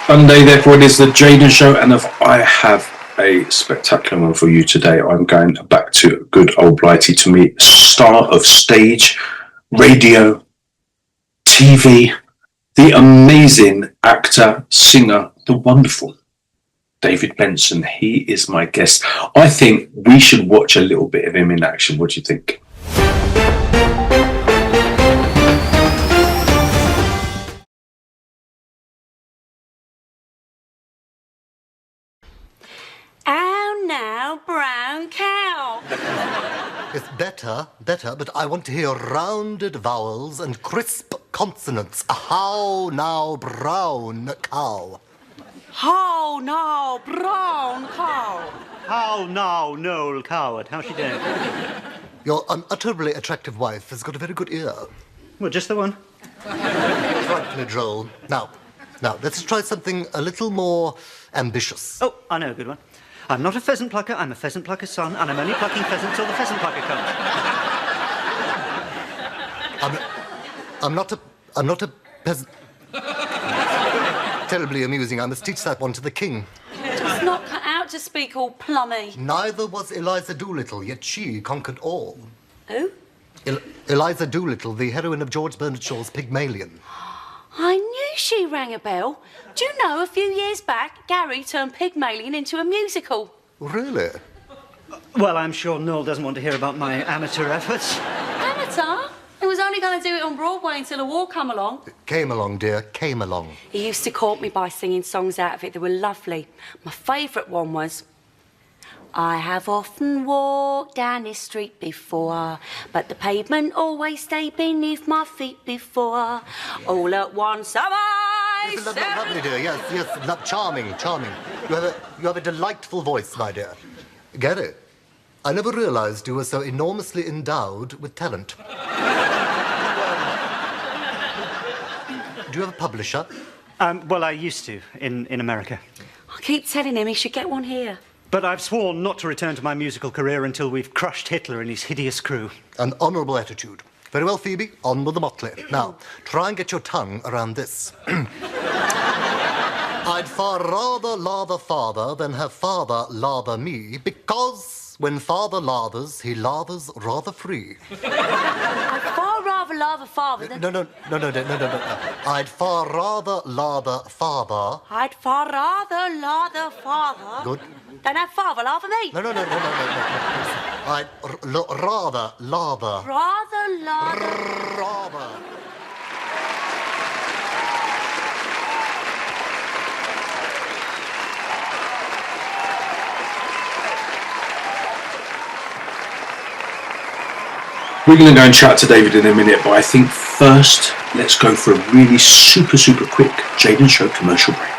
Sunday, therefore it is the Jaden Show, and if I have a spectacular one for you today, I'm going back to good old Blighty to meet star of stage, radio, TV, the amazing actor, singer, the wonderful David Benson. He is my guest. I think we should watch a little bit of him in action. What do you think? Ow now, brown cow. It's better, but I want to hear rounded vowels and crisp consonants. How now, brown cow. How now, brown cow. How now, Noel Coward? How's she doing? Your unutterably attractive wife has got a very good ear. Well, just the one. Frightfully droll. Now, let's try something a little more ambitious. Oh, I know a good one. I'm not a pheasant plucker, I'm a pheasant plucker's son, and I'm only plucking pheasants till the pheasant plucker comes. I'm not a peasant. Terribly amusing. I must teach that one to the king. It's not cut out to speak all plummy. Neither was Eliza Doolittle, yet she conquered all. Who? Eliza Doolittle, the heroine of George Bernard Shaw's Pygmalion. I knew she rang a bell. Do you know, a few years back, Gary turned Pygmalion into a musical. Really? Well, I'm sure Noel doesn't want to hear about my amateur efforts. Amateur? He was only going to do it on Broadway until a war come along. Came along, dear, came along. He used to court me by singing songs out of it that were lovely. My favourite one was, I have often walked down this street before, but the pavement always stayed beneath my feet before. All at once am I... Yes, lovely, dear, yes, charming. You have a delightful voice, my dear. Gary, I never realised you were so enormously endowed with talent. Do you have a publisher? Well, I used to, in America. I keep telling him he should get one here. But I've sworn not to return to my musical career until we've crushed Hitler and his hideous crew. An honourable attitude. Very well, Phoebe, on with the motley. Now, try and get your tongue around this. I'd far rather lather father than have father lather me, because when father lathers, he lathers rather free. I'd far rather lather father than... No. I'd far rather lather father. I'd far rather lather father... Good. Than have father lather me. No. I'd rather lather. Rather lather... Rather. We're going to go and chat to David in a minute, but I think first, let's go for a really super quick Jaden Show commercial break.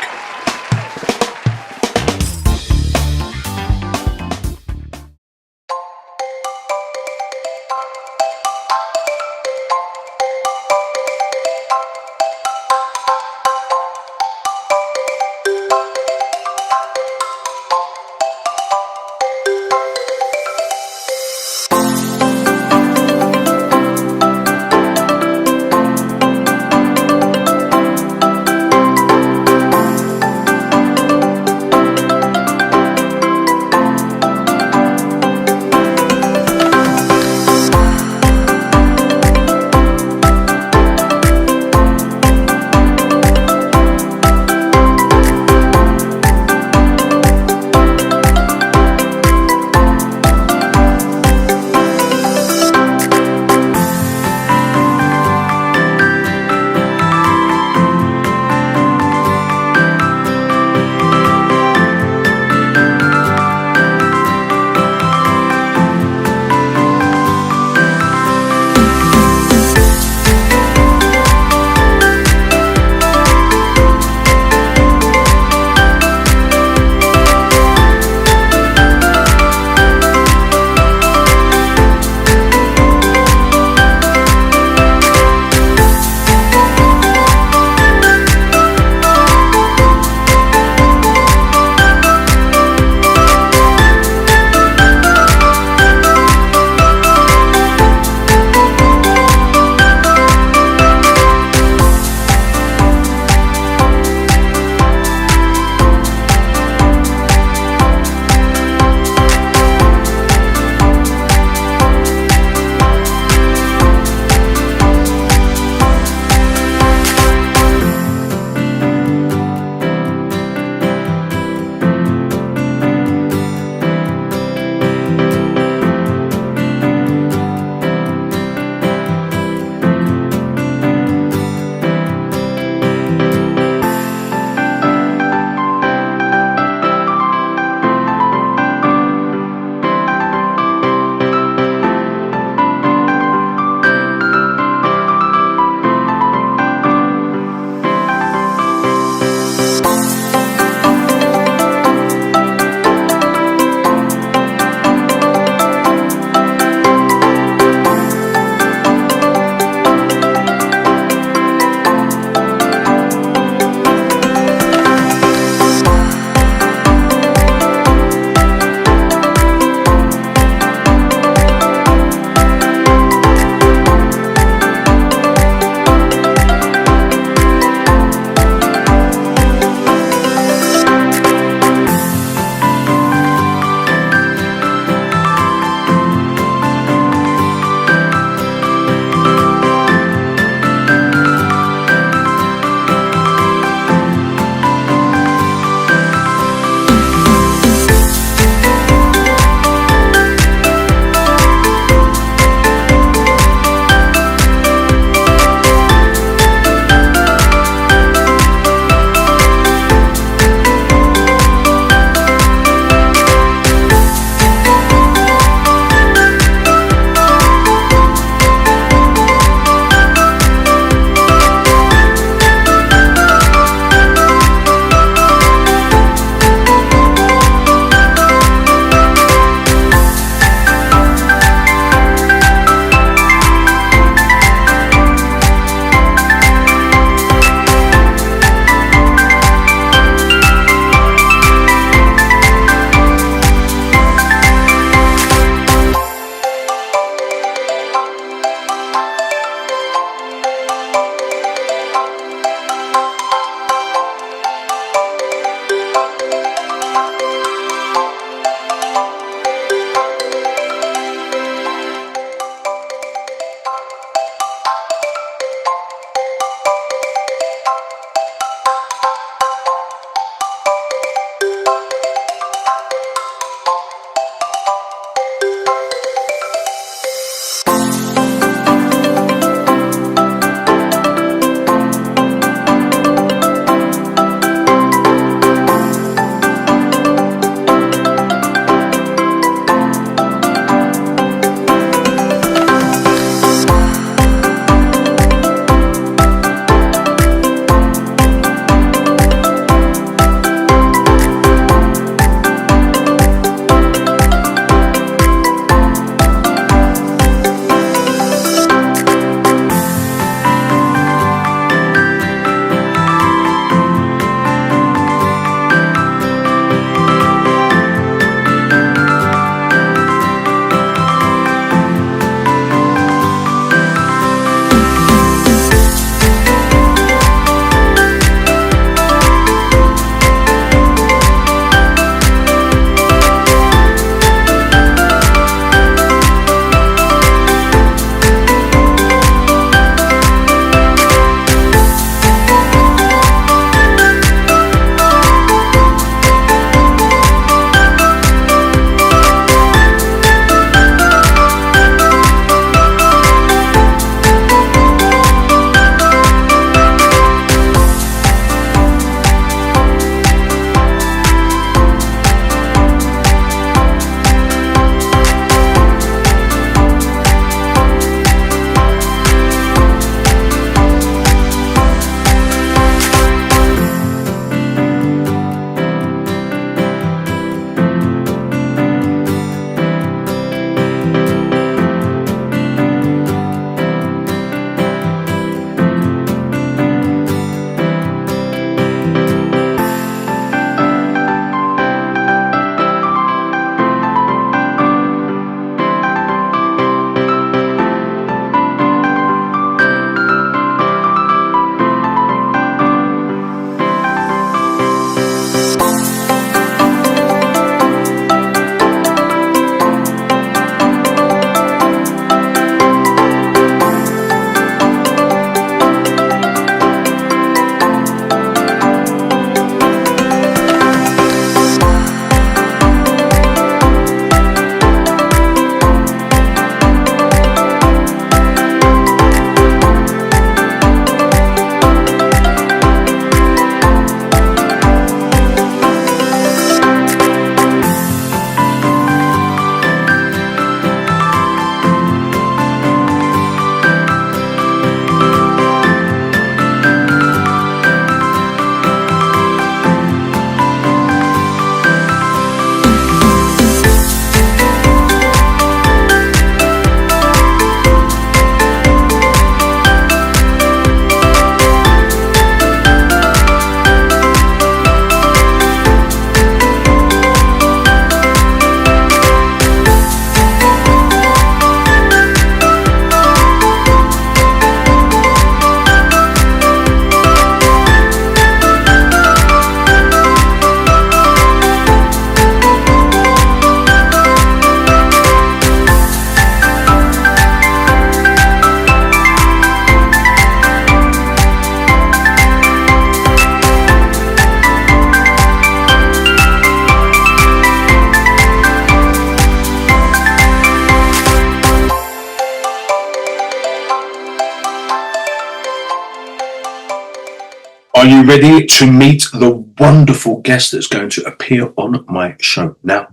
Are you ready to meet the wonderful guest that's going to appear on my show now?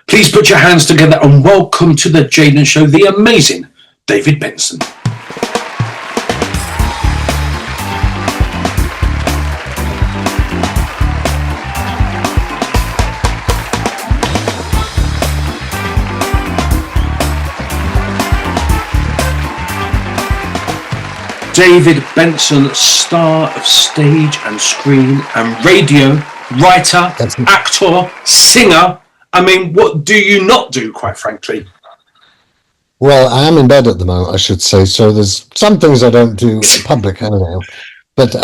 Please put your hands together and welcome to the Jaden Show, the amazing David Benson. David Benson, star of stage and screen and radio, writer, actor, singer. I mean, what do you not do, quite frankly? Well, I am in bed at the moment, I should say, so there's some things I don't do in public, anyhow. But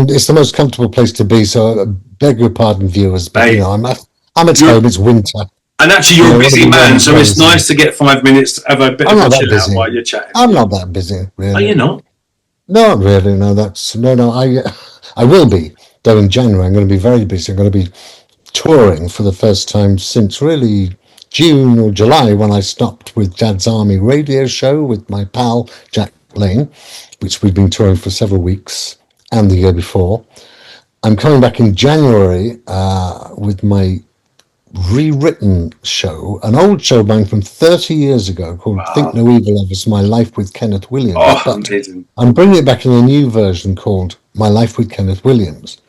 it's the most comfortable place to be, so I beg your pardon, viewers, but I'm at home, it's winter. And actually, you're a busy man, so it's nice to get 5 minutes to have a bit of a chill out while you're chatting. I'm not that busy, really. Are you not? No, not really. No, I will be, though in January I'm going to be very busy. I'm going to be touring for the first time since really June or July, when I stopped with Dad's Army radio show with my pal Jack Lane, which we've been touring for several weeks, and the year before. I'm coming back in January with my rewritten show, an old show of mine from 30 years ago called Think No Evil of Us, My Life with Kenneth Williams. Amazing. I'm bringing it back in a new version called My Life with Kenneth Williams.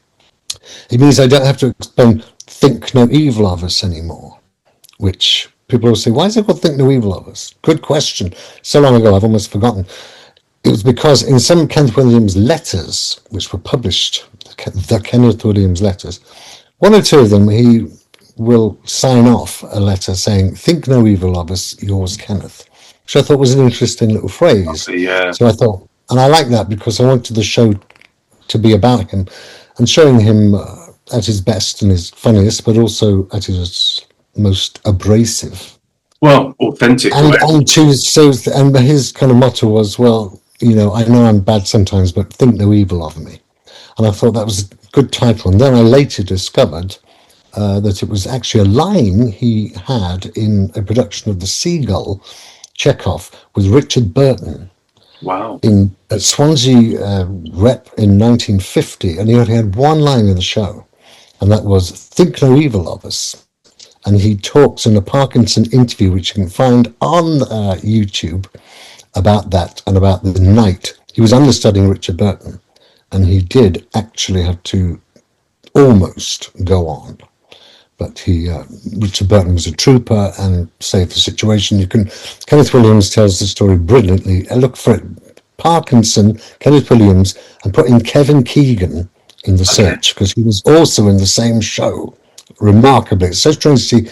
It means I don't have to explain Think No Evil of Us anymore, which people will say, why is it called Think No Evil of Us? Good question. So long ago, I've almost forgotten. It was because in some Kenneth Williams letters, which were published, the Kenneth Williams letters, one or two of them, he will sign off a letter saying, think no evil of us, yours Kenneth, which I thought was an interesting little phrase. Yeah. So I thought, and I like that because I wanted the show to be about him and showing him at his best and his funniest, but also at his most abrasive. Well, authentic. And his kind of motto was, well, I know I'm bad sometimes, but think no evil of me. And I thought that was a good title. And then I later discovered that it was actually a line he had in a production of The Seagull, Chekhov, with Richard Burton. Wow. At Swansea Rep in 1950, and he only had one line in the show, and that was, think no evil of us. And he talks in a Parkinson interview, which you can find on YouTube, about that and about the night. He was understudying Richard Burton, and he did actually have to almost go on. But Richard Burton was a trooper and saved the situation. Kenneth Williams tells the story brilliantly. Look for it, Parkinson, Kenneth Williams, and put in Kevin Keegan in the search, because he was also in the same show. Remarkably, it's so strange to see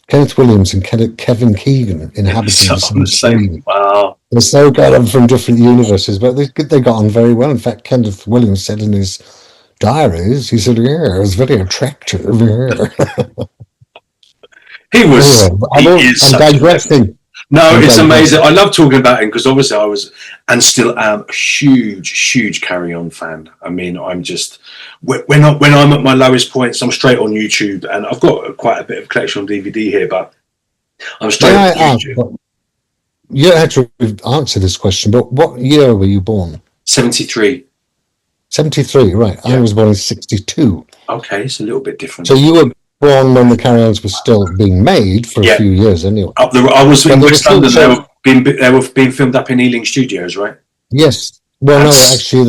Kenneth Williams and Kevin Keegan inhabiting the same. Wow. They're so got on from different universes, but they got on very well. In fact, Kenneth Williams said in his diaries, he said, yeah, it was very attractive. He was. Anyway, I'm digressing. It's amazing. I love talking about him because obviously I was and still am a huge Carry On fan. I mean, I'm just when I'm at my lowest points, I'm straight on YouTube, and I've got quite a bit of collection on DVD here, but I'm straight on YouTube. You had to answer this question, but what year were you born? 73. 73, right. Yeah. I was born in 62. Okay, it's a little bit different. So you were born when the Carry-Ons were still being made for a few years anyway. I was in West London. They were being filmed up in Ealing Studios, right? Yes. Well, no, actually,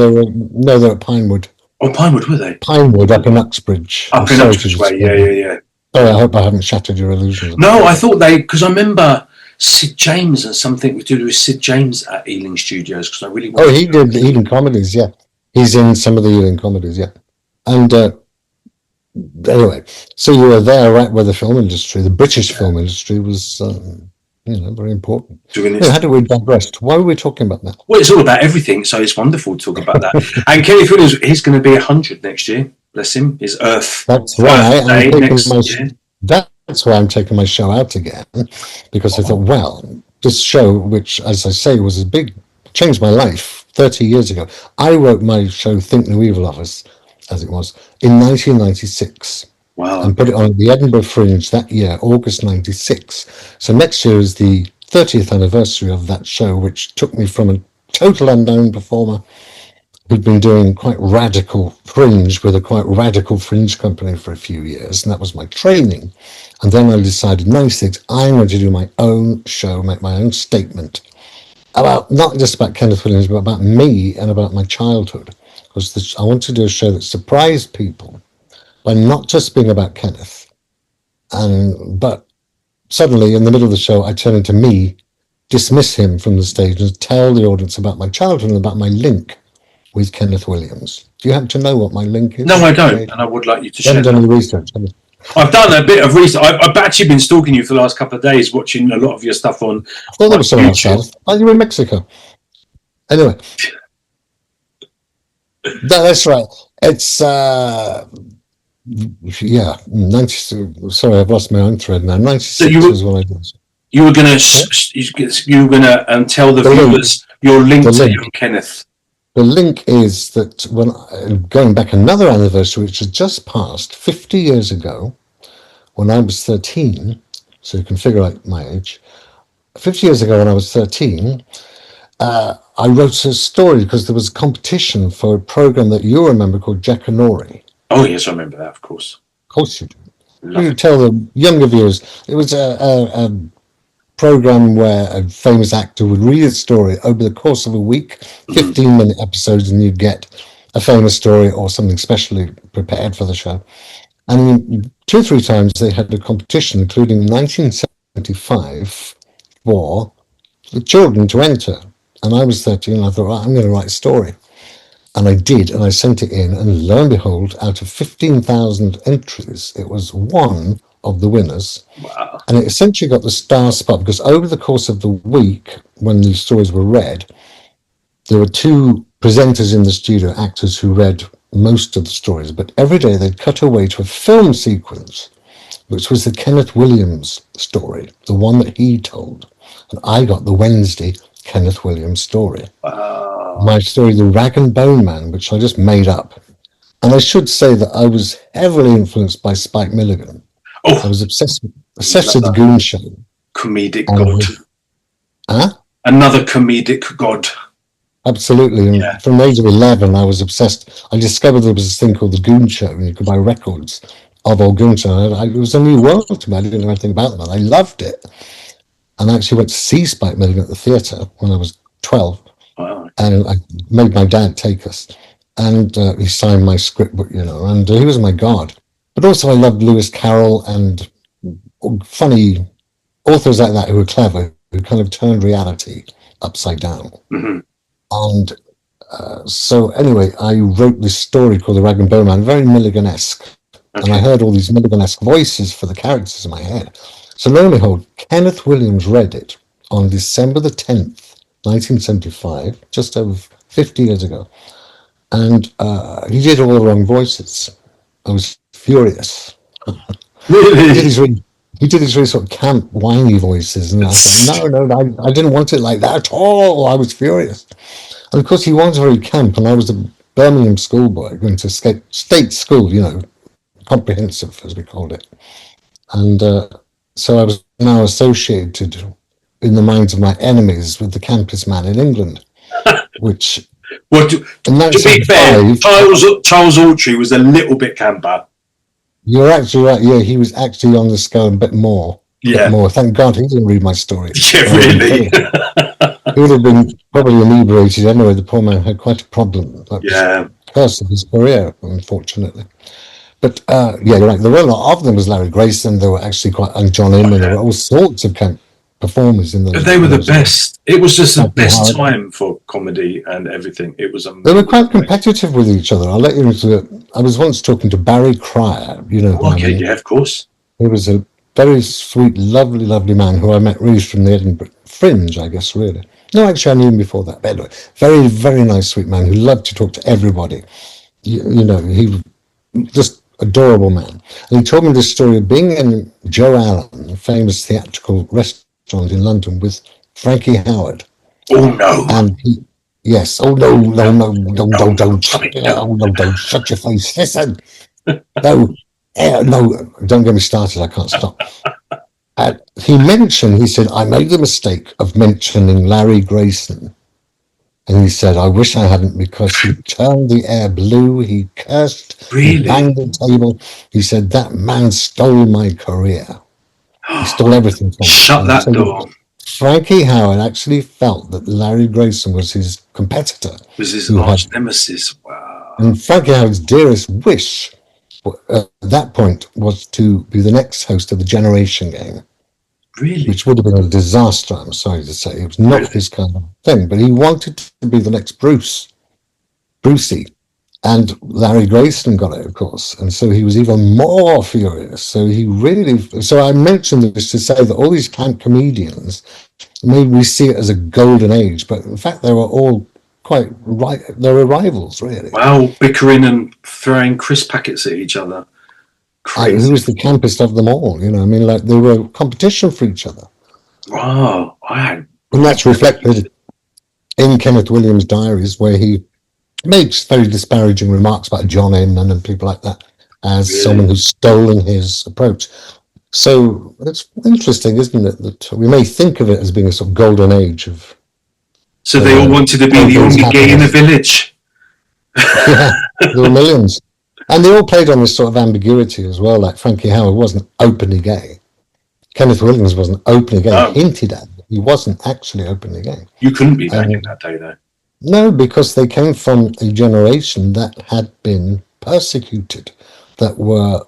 they're at Pinewood. Oh, Pinewood, were they? Pinewood, up in Uxbridge. Up in Uxbridge way, yeah. Sorry, I hope I haven't shattered your illusions. No, I thought because I remember Sid James and something to do with Sid James at Ealing Studios, because I really wanted he did the Ealing comedies, yeah. He's in some of the Ealing comedies, yeah. And anyway, so you were there right where the film industry, the British film industry was, very important. How did we digress? Why were we talking about that? Well, it's all about everything, so it's wonderful to talk about that. And Kenneth Williams, he's going to be 100 next year. Bless him. His Earth. That's right. That's why I'm taking my show out again, because I thought, well, this show, which, as I say, was changed my life 30 years ago. I wrote my show, Think No Evil of Us, as it was, in 1996. Wow. And put it on at the Edinburgh Fringe that year, August 96. So next year is the 30th anniversary of that show, which took me from a total unknown performer who'd been doing quite radical fringe with a quite radical fringe company for a few years, and that was my training. And then I decided, 96, I'm going to do my own show, make my own statement about, not just about Kenneth Williams, but about me and about my childhood. Because I want to do a show that surprised people by not just being about Kenneth, but suddenly in the middle of the show, I turn into me, dismiss him from the stage, and tell the audience about my childhood and about my link with Kenneth Williams. Do you happen to know what my link is? No, I don't, and I would like you to I haven't share done that. any research. I've done a bit of research. I've actually been stalking you for the last couple of days, watching a lot of your stuff on I thought there was someone YouTube. outside. Oh, you were in Mexico. Anyway, that's right. It's yeah, 90. Sorry, I've lost my own thread now. 96 was when I did. You were gonna tell the viewers your link to young Kenneth. The link is that when going back another anniversary, which had just passed 50 years ago, when I was 13, so you can figure out my age. 50 years ago, when I was 13, I wrote a story because there was a competition for a program that you remember called Jackanory. Oh yes, I remember that, of course. Of course you do. You tell the younger viewers it was a program where a famous actor would read a story over the course of a week, 15-minute episodes, and you'd get a famous story or something specially prepared for the show. And 2 or 3 times they had a competition, including 1975, for the children to enter. And I was 13, and I thought, right, I'm going to write a story. And I did, and I sent it in, and lo and behold, out of 15,000 entries, it was one of the winners. Wow. And it essentially got the star spot because over the course of the week, when these stories were read, there were 2 presenters in the studio, actors who read most of the stories, but every day they'd cut away to a film sequence, which was the Kenneth Williams story, the one that he told. And I got the Wednesday Kenneth Williams story. My story, The Rag and Bone Man, which I just made up. And I should say that I was heavily influenced by Spike Milligan. I was obsessed with the Goon Show. Comedic god. Another comedic god. Absolutely. And from the age of 11, I was obsessed. I discovered there was this thing called the Goon Show, and you could buy records of old Goon Show. It was a new world to me. I didn't know anything about them, and I loved it. And I actually went to see Spike Milligan at the theatre when I was 12. Wow. And I made my dad take us. And he signed my script book, and he was my god. But also I loved Lewis Carroll and funny authors like that who were clever, who kind of turned reality upside down. Mm-hmm. And so anyway, I wrote this story called The Rag and Bone Man, very Milligan-esque. Okay. And I heard all these Milligan-esque voices for the characters in my head. So lo and behold, Kenneth Williams read it on December the 10th, 1975, just over 50 years ago. And he did all the wrong voices. I was furious. Really? He did these really sort of camp, whiny voices. And I said, no, I didn't want it like that at all. I was furious. And of course, he was very camp, and I was a Birmingham schoolboy going to state school, comprehensive, as we called it. And so I was now associated in the minds of my enemies with the campest man in England, which... Well, to be fair, Charles Autry was a little bit camper. You're actually right. Yeah, he was actually on the scale a bit more. Yeah. Bit more. Thank God he didn't read my story. Yeah, really. He would have been probably inebriated anyway. The poor man had quite a problem. That was the curse of his career, unfortunately. But yeah, you're right. There were a lot of them. Was Larry Grayson. There were actually and John Inman. There were all sorts of camp performers in the. But they were the best. It was just the best time for comedy and everything. It was amazing. They were quite competitive with each other. I'll let you into it. I was once talking to Barry Cryer. Okay, yeah, of course. He was a very sweet, lovely, lovely man who I met really from the Edinburgh Fringe, I guess, really. No, actually, I knew him before that. But anyway, very, very nice, sweet man who loved to talk to everybody. He was just adorable man. And he told me this story of being in Joe Allen, a famous theatrical restaurant in London, with Frankie Howard. Oh, no. And yes. Oh, no, don't shut your face. Listen. No, don't get me started. I can't stop. He said, I made the mistake of mentioning Larry Grayson And he said, I wish I hadn't, because he turned the air blue, he cursed, he Really? banged the table. He said, that man stole my career. He stole everything from me. Shut And that so door. Frankie Howard actually felt that Larry Grayson was his competitor. Was his who arch had, nemesis. Wow. and Frankie Howard's dearest wish at that point was to be the next host of the Generation Game, Really? which would have been a disaster, I'm sorry to say. It was not Really? his kind of thing, but he wanted to be the next Brucey. And Larry Grayson got it, of course, and so he was even more furious. So I mentioned this to say that all these camp comedians, maybe we see it as a golden age, but in fact they were all quite right. They were rivals, really. Wow, bickering and throwing crisp packets at each other. Who Crazy. was the campest of them all? You know, I mean, like they were competition for each other, Wow. and that's reflected in Kenneth Williams' diaries, where he makes very disparaging remarks about John Inman and people like that as Really? someone who's stolen his approach. So it's interesting, isn't it, that we may think of it as being a sort of golden age of. So they all wanted to be the only gay in the village. Yeah, there were millions. And they all played on this sort of ambiguity as well. Like Frankie Howard wasn't openly gay. Kenneth Williams wasn't openly gay. No. Hinted at. He wasn't actually openly gay. You couldn't be back in that day, though. No, because they came from a generation that had been persecuted, that were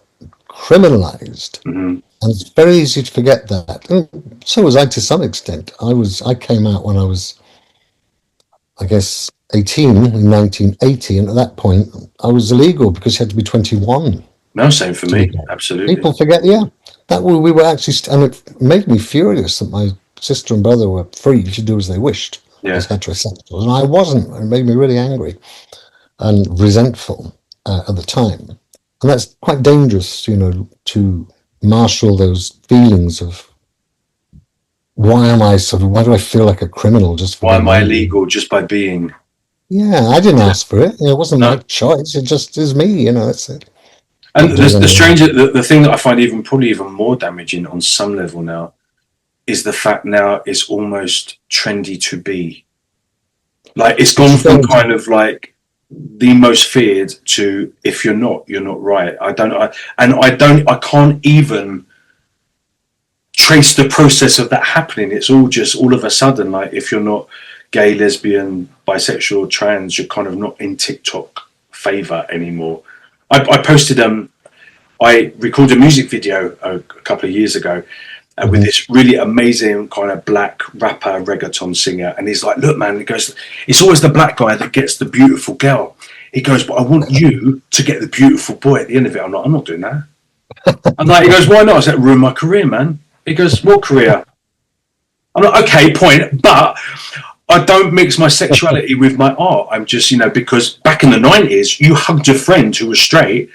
criminalized. Mm-hmm. And it's very easy to forget that. And so was I to some extent. I came out when I was, I guess, 18 in 1980, and at that point I was illegal because you had to be 21. No, same for me. Absolutely. People forget, yeah. That we were actually, and it made me furious that my sister and brother were free to do as they wished as heterosexuals, and I wasn't. It made me really angry and resentful at the time, and that's quite dangerous, you know, to marshal those feelings of why do I feel like a criminal just for Why am I being illegal just by being? Yeah, I didn't ask for it. It wasn't my choice. It just is me, you know. That's it. And the thing that I find probably even more damaging on some level now is the fact now it's almost trendy to be. Like it's gone from kind of like the most feared to if you're not right. I can't even trace the process of that happening. It's all just all of a sudden, like if you're not gay, lesbian, bisexual, trans, you're kind of not in TikTok favor anymore. I posted I recorded a music video a couple of years ago with this really amazing kind of black rapper reggaeton singer, and he's like, look man, he goes, it's always the black guy that gets the beautiful girl. He goes, but I want you to get the beautiful boy at the end of it. I'm like, I'm not doing that. I'm like, he goes, why not? I said, ruin my career, man. He goes, what career? I'm like, okay, point, but I don't mix my sexuality with my art. I'm just, you know, because back in the 90s, you hugged a friend who was straight,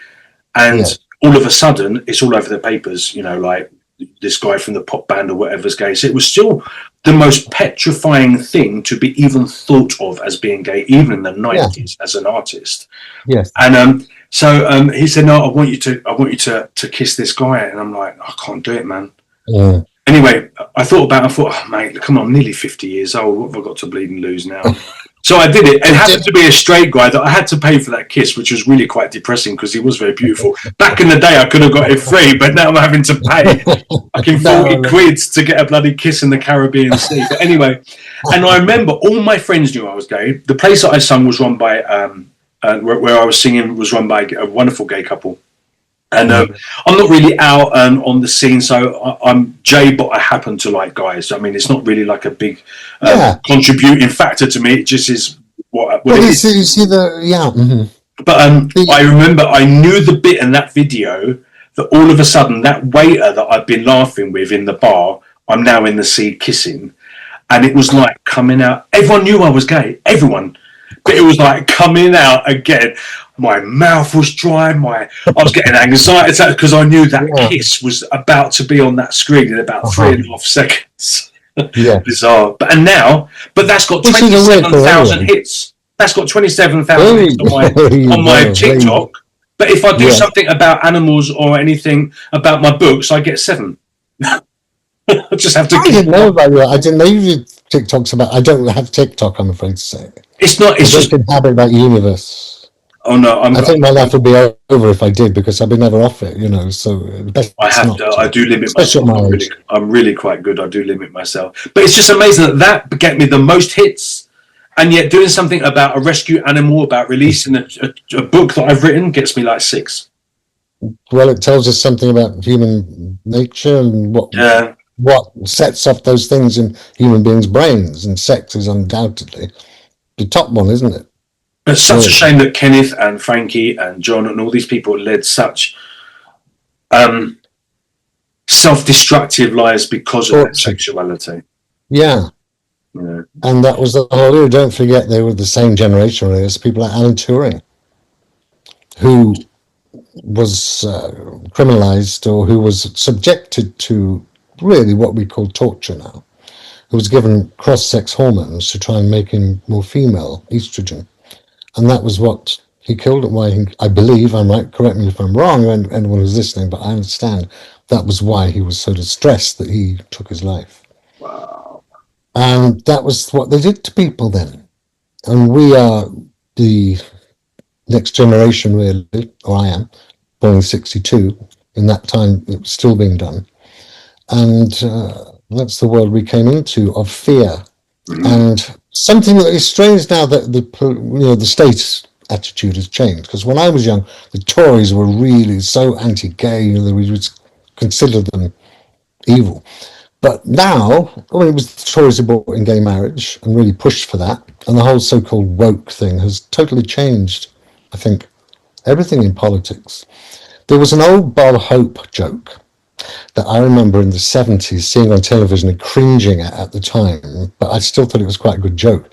and all of a sudden, it's all over the papers, you know, like this guy from the pop band or whatever's gay. So it was still the most petrifying thing to be even thought of as being gay, even in the 90s as an artist. Yes. And so he said, no, I want you to kiss this guy. And I'm like, I can't do it, man. Yeah. Anyway, I thought, oh, mate, come on, I'm nearly 50 years old. What have I got to bleed and lose now? So I did it. It happened to be a straight guy that I had to pay for that kiss, which was really quite depressing because he was very beautiful. Back in the day, I could have got it free, but now I'm having to pay fucking 40 quid to get a bloody kiss in the Caribbean Sea. But anyway, and I remember all my friends knew I was gay. The place that I sung was run by, where I was singing was run by a wonderful gay couple. And I'm not really out on the scene, so I'm Jay, but I happen to like guys. I mean, it's not really like a big contributing factor to me. It just is what it is. You see But I remember I knew the bit in that video that all of a sudden that waiter that I'd been laughing with in the bar, I'm now in the sea kissing, and it was like coming out. Everyone knew I was gay. Everyone. But it was like coming out again. My mouth was dry. I was getting anxiety attacks because I knew that kiss was about to be on that screen in about 3.5 seconds. Yeah. Bizarre. But that's got 27,000 hits. That's got 27,000 hits on my TikTok. But if I do something about animals or anything about my books, I get 7. I just have to. I didn't know about you. I didn't know you did TikToks about. I don't have TikTok, I'm afraid to say. It's not. I It's don't just. inhabit that universe. Oh no, I think my life would be over if I did, because I'd be never off it, you know. So best I have not to. to, I do limit especially myself. at my age. I'm really quite good. I do limit myself. But it's just amazing that get me the most hits, and yet doing something about a rescue animal, about releasing a book that I've written, gets me like 6. Well, it tells us something about human nature and Yeah. what sets off those things in human beings' brains, and sex is undoubtedly the top one, isn't it? It's such a Really. shame that Kenneth and Frankie and John and all these people led such self-destructive lives because of their Tortured. sexuality. Yeah. Yeah. And that was the whole deal. Don't forget they were the same generation as people like Alan Turing, who was criminalized, or who was subjected to really what we call torture now, who was given cross-sex hormones to try and make him more female, estrogen. And that was what he killed it. Why I believe I'm right. Correct me if I'm wrong, anyone who's listening. But I understand that was why he was so distressed that he took his life. Wow. And that was what they did to people then. And we are the next generation, really, or I am, born in '62. In that time, it was still being done, and that's the world we came into, of fear. And something that is strange now, that the state's attitude has changed. Because when I was young, the Tories were really so anti-gay that we would consider them evil. But now, I mean, it was the Tories who brought in gay marriage and really pushed for that, and the whole so-called woke thing has totally changed, I think, everything in politics. There was an old Bob Hope joke that I remember in the '70s seeing on television and cringing at the time, but I still thought it was quite a good joke.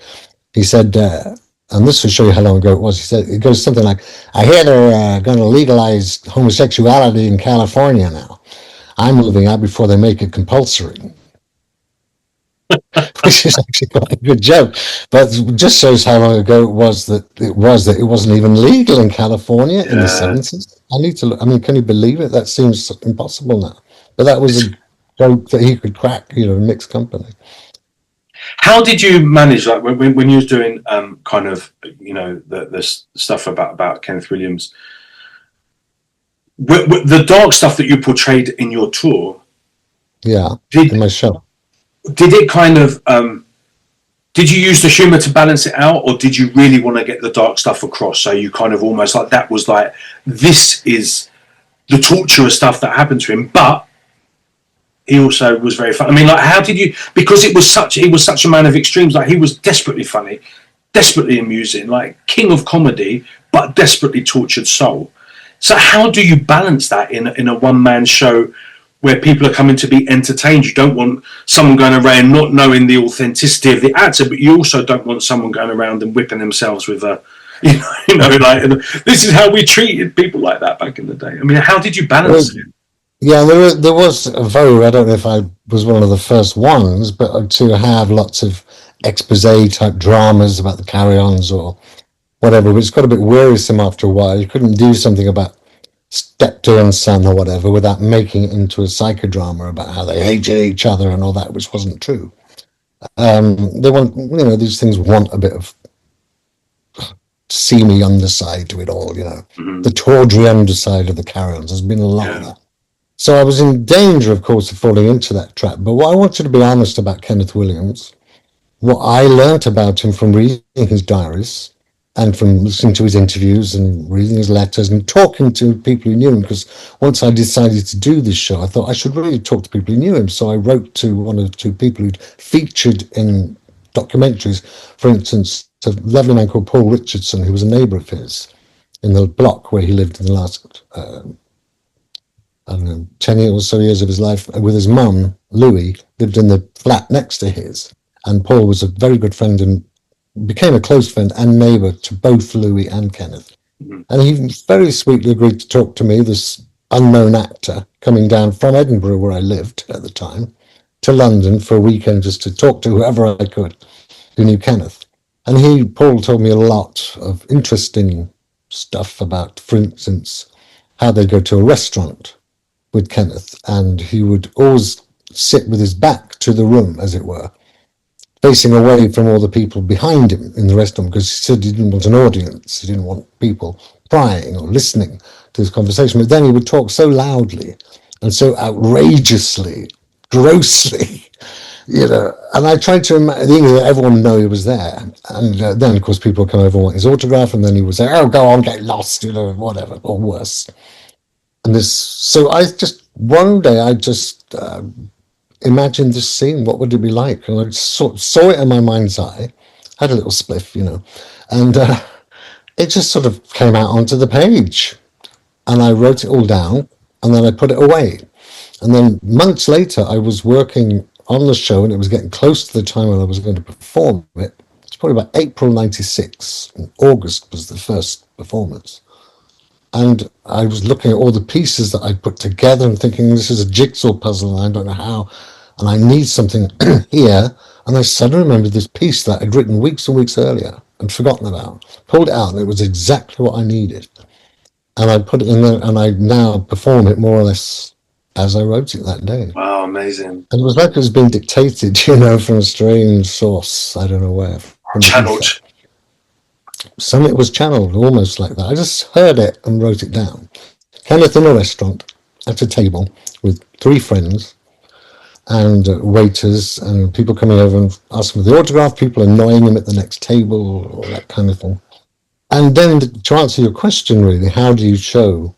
He said, and this will show you how long ago it was, he said, it goes something like, I hear they're going to legalize homosexuality in California now. I'm moving out before they make it compulsory. Which is actually quite a good joke, but it just shows how long ago it was that it wasn't even legal in California in the Yeah. '70s. I need to look. I mean, can you believe it? That seems impossible now. But that was a joke that he could crack, in mixed company. How did you manage, like when you was doing kind of the stuff about Kenneth Williams, the dark stuff that you portrayed in your tour? Yeah, Did in my show. did it kind of did you use the humor to balance it out, or did you really want to get the dark stuff across? So you kind of almost like that was like, this is the torturous stuff that happened to him, but he also was very funny. I mean, like, how did you? Because he was such a man of extremes. Like, he was desperately funny, desperately amusing, like king of comedy, but desperately tortured soul. So how do you balance that in a one man show where people are coming to be entertained? You don't want someone going around not knowing the authenticity of the actor, but you also don't want someone going around and whipping themselves with a, like, this is how we treated people like that back in the day. I mean, how did you balance it? Yeah, there was a very, I don't know if I was one of the first ones, but to have lots of expose type dramas about the carry-ons or whatever, which got a bit wearisome after a while. You couldn't do something about stepdad and son or whatever without making it into a psychodrama about how they hated each other and all that, which wasn't true. They want, these things want a bit of seamy underside to it all, the tawdry underside of the carry-ons. There's been a lot of that. So I was in danger, of course, of falling into that trap. But what I wanted to be honest about Kenneth Williams, what I learnt about him from reading his diaries and from listening to his interviews and reading his letters and talking to people who knew him, because once I decided to do this show, I thought I should really talk to people who knew him. So I wrote to one or two people who'd featured in documentaries. For instance, a lovely man called Paul Richardson, who was a neighbour of his in the block where he lived in the last, I don't know, 10 or so years of his life, with his mum, Louis, lived in the flat next to his. And Paul was a very good friend and became a close friend and neighbour to both Louis and Kenneth. And he very sweetly agreed to talk to me, this unknown actor, coming down from Edinburgh, where I lived at the time, to London for a weekend just to talk to whoever I could who knew Kenneth. And Paul told me a lot of interesting stuff about, for instance, how they go to a restaurant with Kenneth, and he would always sit with his back to the room, as it were, facing away from all the people behind him in the restaurant because he said he didn't want an audience. He didn't want people prying or listening to his conversation. But then he would talk so loudly and so outrageously, grossly, And I tried to imagine that everyone know he was there. And then, of course, people would come over and want his autograph, and then he would say, "Oh, go on, get lost," whatever, or worse. And so one day I just imagined this scene. What would it be like? And I saw it in my mind's eye. Had a little spliff, and it just sort of came out onto the page. And I wrote it all down, and then I put it away. And then months later, I was working on the show, and it was getting close to the time when I was going to perform it. It's probably about April '96. And August was the first performance. And I was looking at all the pieces that I put together and thinking, this is a jigsaw puzzle, and I don't know how, and I need something here. And I suddenly remembered this piece that I'd written weeks and weeks earlier and forgotten about. Pulled it out, and it was exactly what I needed. And I put it in there, and I now perform it more or less as I wrote it that day. Wow, amazing. And it was like it was being dictated, from a strange source. I don't know where. Channeled. Some of it was channeled, almost like that. I just heard it and wrote it down. Kenneth in a restaurant at a table with 3 friends and waiters and people coming over and asking for the autograph, people annoying him at the next table, all that kind of thing. And then to answer your question, really, how do you show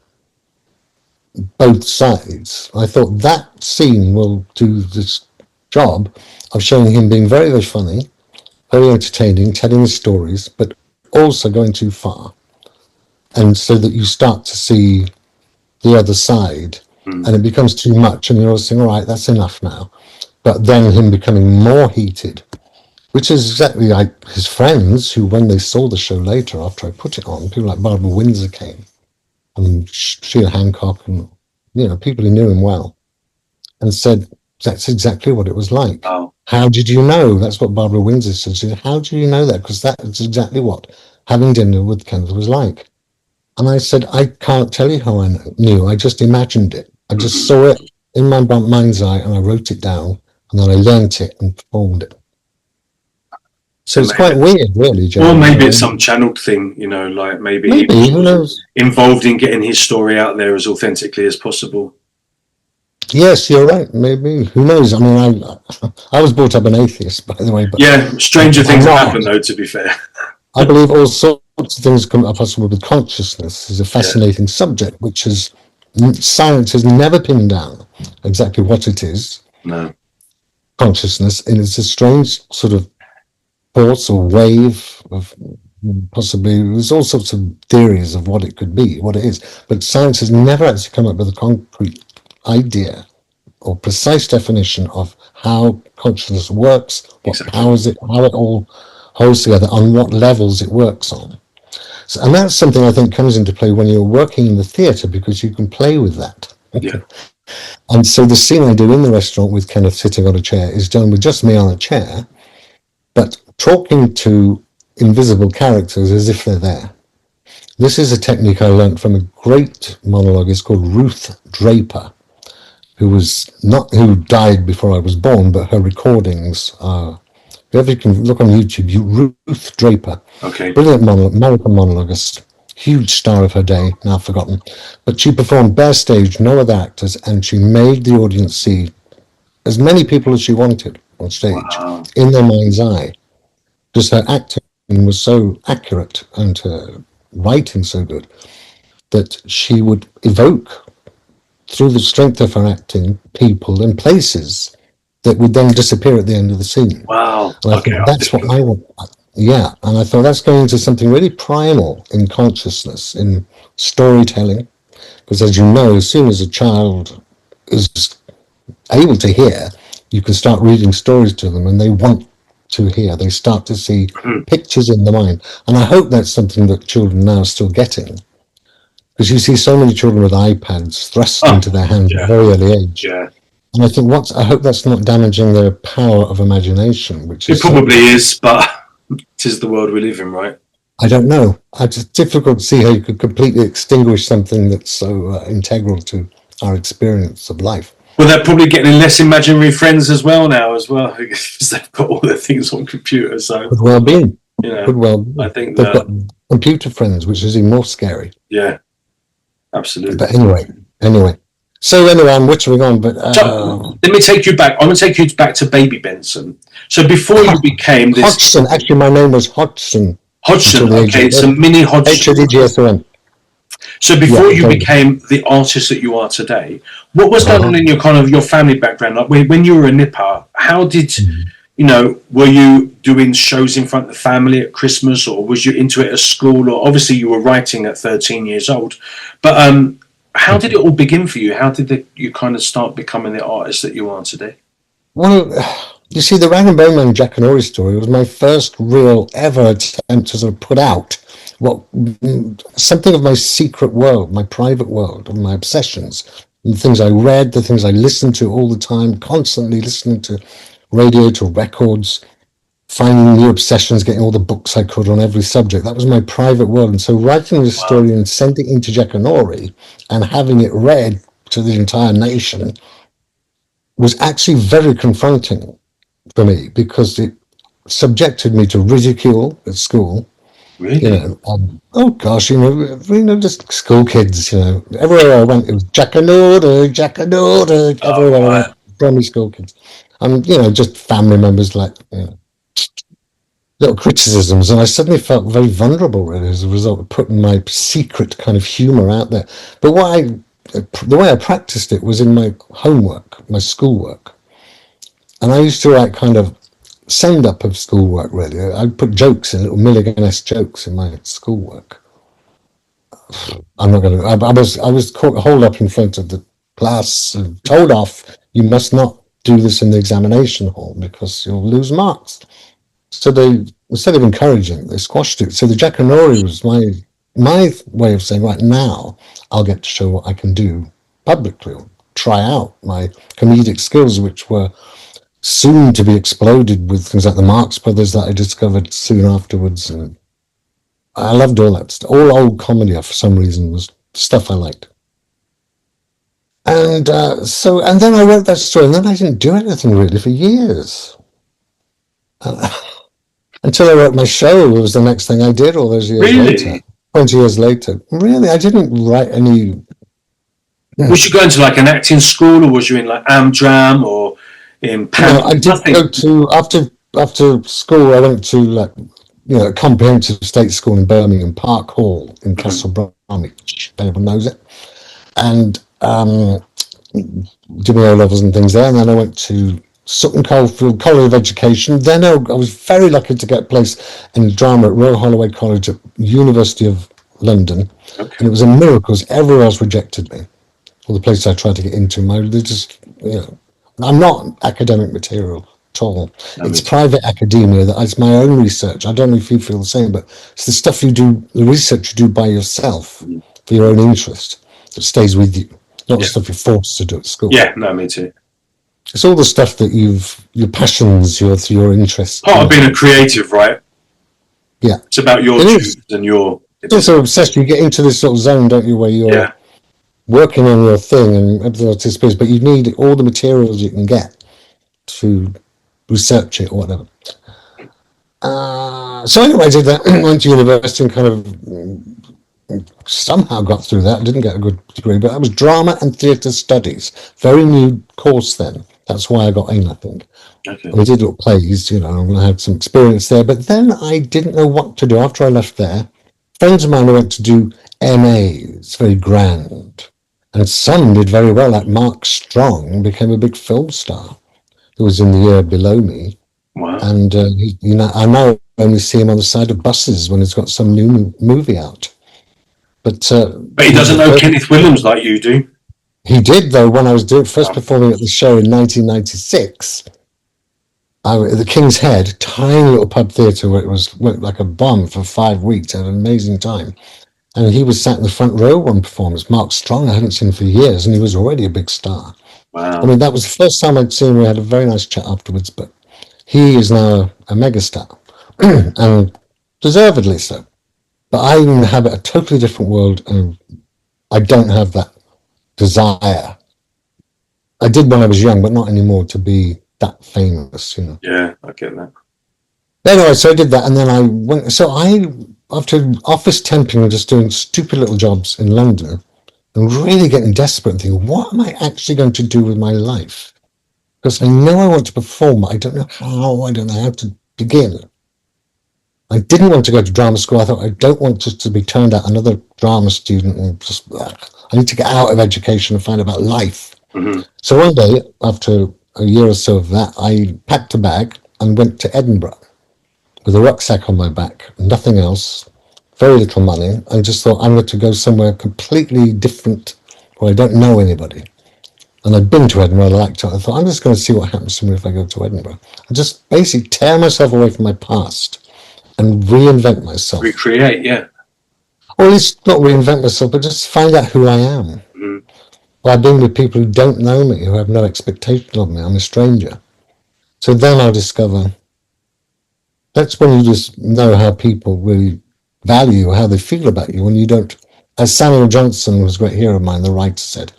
both sides? I thought that scene will do this job of showing him being very, very funny, very entertaining, telling his stories, but also going too far. And so that you start to see the other side, and it becomes too much, and you're all saying, all right, that's enough now. But then him becoming more heated, which is exactly like his friends who, when they saw the show later after I put it on, people like Barbara Windsor came, and Sheila Hancock, and people who knew him well, and said, that's exactly what it was like. Oh. How did you know? That's what Barbara Windsor said. She said, how do you know that? Because that's exactly what having dinner with Kenneth was like. And I said, I can't tell you how I knew. I just imagined it. I just saw it in my mind's eye, and I wrote it down, and then I learnt it and performed it. So it's quite weird, really, Joe. Or maybe it's some channeled thing, like maybe who knows? Involved in getting his story out there as authentically as possible. Yes, you're right. Maybe. Who knows? I mean, I was brought up an atheist, by the way. But yeah, stranger things happen, though, to be fair. I believe all sorts of things are possible with consciousness. Is a fascinating subject, which science has never pinned down exactly what it is. No. Consciousness, and it's a strange sort of force or wave of possibly, there's all sorts of theories of what it could be, what it is, but science has never actually come up with a concrete idea or precise definition of how consciousness works, what powers it, how it all holds together, on what levels it works on. So, and that's something I think comes into play when you're working in the theatre, because you can play with that. Yeah. And so the scene I do in the restaurant with Kenneth sitting on a chair is done with just me on a chair, but talking to invisible characters as if they're there. This is a technique I learned from a great monologuist called Ruth Draper, who died before I was born, but her recordings are, if you can look on YouTube, Ruth Draper, okay, brilliant American monologuist, huge star of her day, now forgotten, but she performed bare stage, no other actors, and she made the audience see as many people as she wanted on stage, in their mind's eye, because her acting was so accurate and her writing so good that she would evoke, through the strength of her acting, people and places that would then disappear at the end of the scene. Wow. And I thought that's what I want. Yeah, and I thought that's going into something really primal in consciousness, in storytelling, because as you know, as soon as a child is able to hear, you can start reading stories to them, and they want to hear. They start to see pictures in the mind. And I hope that's something that children now are still getting, because you see so many children with iPads thrust into their hands at a very early age. Yeah. And I think I hope that's not damaging their power of imagination, which is... It probably is, but it is the world we live in, right? I don't know. It's difficult to see how you could completely extinguish something that's so integral to our experience of life. Well, they're probably getting less imaginary friends as well now, because they've got all their things on computers. So, Could well be. you know, Could well be. I think They've got computer friends, which is even more scary. yeah, absolutely. But anyway. So anyway, I'm wittering on, but So, let me take you back. I'm going to take you back to Baby Benson. So before you became this Hodgson. Actually, my name was Hodgson. Hodgson, okay, it's a mini Hodgson. HODGSON. So before you became the artist that you are today, what was going on in your family background? Like when you were a nipper, how did were you doing shows in front of the family at Christmas, or was you into it at school? Or obviously you were writing at 13 years old, but how did it all begin for you? How did you kind of start becoming the artist that you are today? Well, you see, the Rag and Bone Man Jack and Ori story was my first real ever attempt to sort of put out something of my secret world, my private world, of my obsessions, and the things I read, the things I listened to all the time, constantly listening to radio, to records, finding new obsessions, getting all the books I could on every subject. That was my private world. And so writing this story and sending it into Jack and Ori and having it read to the entire nation was actually very confronting for me, because it subjected me to ridicule at school. Really? Oh gosh, just school kids, everywhere I went, it was Jack and Ori, Jack and Ori, everywhere I went, primary school kids. And, just family members, like, little criticisms. And I suddenly felt very vulnerable, really, as a result of putting my secret kind of humor out there. But the way I practiced it was in my homework, my schoolwork. And I used to write kind of send up of schoolwork, really. I'd put jokes in, little Milligan-esque jokes in my schoolwork. I'm not going to. I was hauled up in front of the class and told off. You must not do this in the examination hall because you'll lose marks. So they, instead of encouraging it, they squashed it. So the Jack and Ori was my way of saying, right now, I'll get to show what I can do publicly, or try out my comedic skills, which were soon to be exploded with things like the Marx Brothers that I discovered soon afterwards. And I loved all that stuff. All old comedy, for some reason, was stuff I liked. And and then I wrote that story, and then I didn't do anything really for years. Until I wrote my show, it was the next thing I did all those years later. 20 years later. Really, I didn't write any... Was you going to like an acting school, or was you in like Amdram or in No, I did go to, after school, I went to a comprehensive state school in Birmingham, Park Hall in Castle Bromwich, if anyone knows it. And did my O-levels and things there, and then I went to Sutton Coldfield College of Education. Then I was very lucky to get a place in drama at Royal Holloway College at University of London. Okay. And it was a miracle, because everywhere else rejected me. All the places I tried to get into, I'm not academic material at all. It's private academia. It's my own research. I don't know if you feel the same, but it's the stuff you do, the research you do by yourself for your own interest that stays with you, not the stuff you're forced to do at school. Yeah, no, me too. It's all the stuff that your passions, your interests. Part of being a creative, right? Yeah. It's about your truth and your... It's also obsessed. You get into this sort of zone, don't you, where you're working on your thing and everything else is, but you need all the materials you can get to research it or whatever. So anyway, I did that. Went to university and kind of somehow got through that. I didn't get a good degree, but that was drama and theatre studies. Very new course then. That's why I got in, I think. Okay. We did little plays, and I had some experience there. But then I didn't know what to do after I left there. Friends of mine went to do MA. It's very grand. And some did very well, like Mark Strong became a big film star who was in the year below me. Wow. And I now only see him on the side of buses when he's got some new movie out. But he doesn't know Kenneth Williams like you do. He did, though, when I was first performing at the show in 1996. At the King's Head, tiny little pub theatre where it went like a bomb for 5 weeks. I had an amazing time. And he was sat in the front row one performance. Mark Strong, I hadn't seen for years, and he was already a big star. Wow. I mean, that was the first time I'd seen him. We had a very nice chat afterwards, but he is now a megastar, and deservedly so. But I inhabit a totally different world, and I don't have that desire I did when I was young, but not anymore to be that famous, you know. Yeah, I get that. Anyway, so I did that, and then I went. So after office temping and just doing stupid little jobs in London, and really getting desperate and thinking, what am I actually going to do with my life? Because I know I want to perform, I don't know how. I don't know how to begin. I didn't want to go to drama school. I thought I don't want to be turned out another drama student and just. I need to get out of education and find out about life. Mm-hmm. So one day, after a year or so of that, I packed a bag and went to Edinburgh with a rucksack on my back, nothing else, very little money, and just thought I'm going to go somewhere completely different where I don't know anybody. And I'd been to Edinburgh, I liked it. I thought I'm just going to see what happens to me if I go to Edinburgh. And just basically tear myself away from my past and reinvent myself. Recreate, yeah. Or at least not reinvent myself, but just find out who I am. Mm. By being with people who don't know me, who have no expectation of me. I'm a stranger. So then I'll discover. That's when you just know how people really value, how they feel about you when you don't. As Samuel Johnson, was a great hero of mine, the writer, said,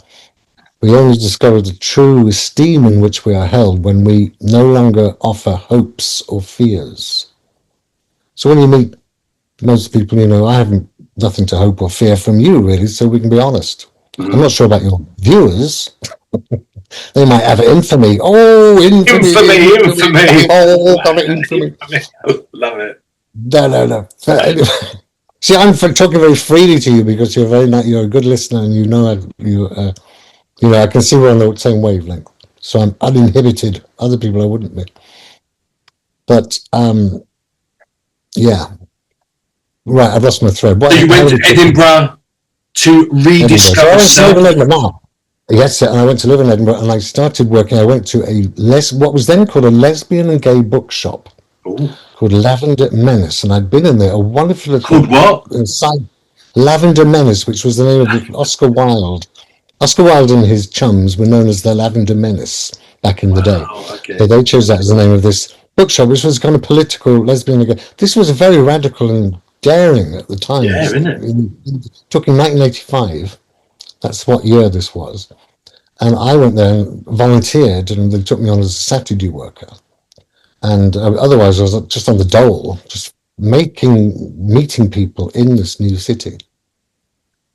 we only discover the true esteem in which we are held when we no longer offer hopes or fears. So when you meet most people, you know, I haven't nothing to hope or fear from you, really, so we can be honest. Mm-hmm. I'm not sure about your viewers. They might have infamy. Oh, infamy. Oh, infamy. Love it. No. See, I'm talking very freely to you because you're you're a good listener, and you know I can see we're on the same wavelength. So I'm uninhibited. Other people I wouldn't be. But yeah. Right, I've lost my thread. So you went to Edinburgh to rediscover yourself. Yes, and I went to live in Edinburgh, and I started working. I went to what was then called a lesbian and gay bookshop. Ooh. Called Lavender Menace, and I'd been in there. A wonderful little called what? Inside Lavender Menace, which was the name of Oscar Wilde. Oscar Wilde and his chums were known as the Lavender Menace back in the day. Okay. So they chose that as the name of this bookshop, which was kind of political, lesbian and gay. This was very radical and daring at the time. Yeah, isn't it? It took in 1985. That's what year this was. And I went there and volunteered, and they took me on as a Saturday worker. And otherwise, I was just on the dole, just meeting people in this new city.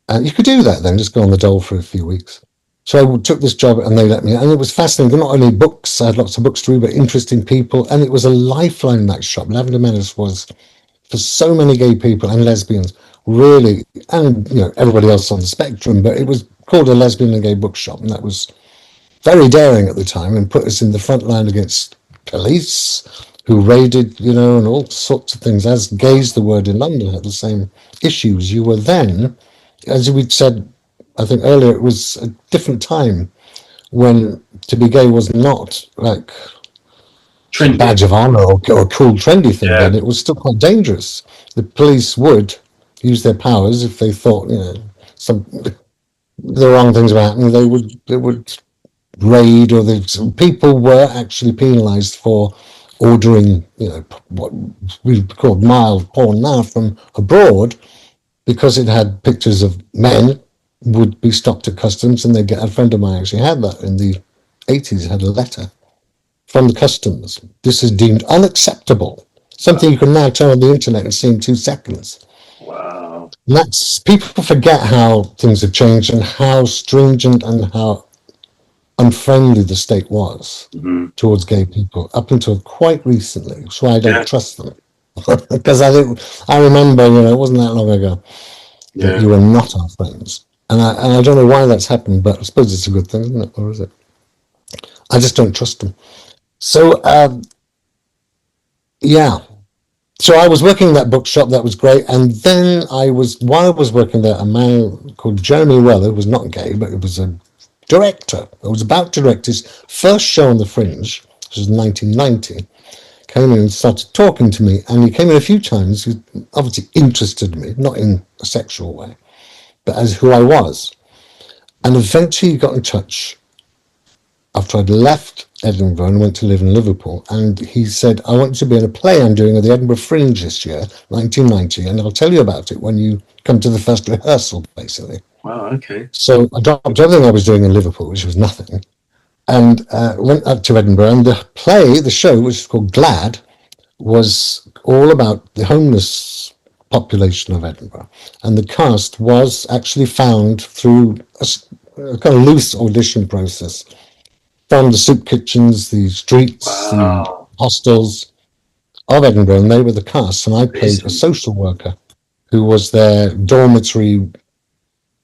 And you could do that then, just go on the dole for a few weeks. So I took this job, and they let me, and it was fascinating. Not only books, I had lots of books to read, but interesting people. And it was a lifeline in that shop. Lavender Menace was, for so many gay people and lesbians, really, and everybody else on the spectrum, but it was called a lesbian and gay bookshop, and that was very daring at the time and put us in the front line against police who raided, and all sorts of things. As gays, the word in London had the same issues. You were then, as we'd said, I think earlier, it was a different time when to be gay was not like trendy. A badge of honor or a cool, trendy thing. Then it was still quite dangerous. The police would use their powers if they thought, the wrong things were happening. They would raid, or people were actually penalised for ordering, what we call mild porn now from abroad, because it had pictures of men would be stopped at customs, and they'd get. A friend of mine actually had that in the 80s. Had a letter from the customs. This is deemed unacceptable. Something you can now turn on the internet and see in 2 seconds. Wow. And that's, people forget how things have changed and how stringent and how unfriendly the state was towards gay people up until quite recently. So I don't trust them. Because I remember, it wasn't that long ago that you were not our friends. And I don't know why that's happened, but I suppose it's a good thing, isn't it? Or is it? I just don't trust them. So, So I was working in that bookshop, that was great. And then while I was working there, a man called Jeremy Weller, who was not gay, but it was a director, who was about to direct his first show on the Fringe, which was 1990, came in and started talking to me. And he came in a few times. He obviously interested me, not in a sexual way, but as who I was. And eventually he got in touch after I'd left Edinburgh and went to live in Liverpool. And he said, I want you to be in a play I'm doing at the Edinburgh Fringe this year, 1990, and I'll tell you about it when you come to the first rehearsal, basically. Wow, okay. So I dropped everything I was doing in Liverpool, which was nothing, and went up to Edinburgh. And the show, which is called Glad, was all about the homeless population of Edinburgh. And the cast was actually found through a kind of loose audition process from the soup kitchens, the streets, the Wow. hostels of Edinburgh, and they were the cast. And I played a social worker who was their dormitory,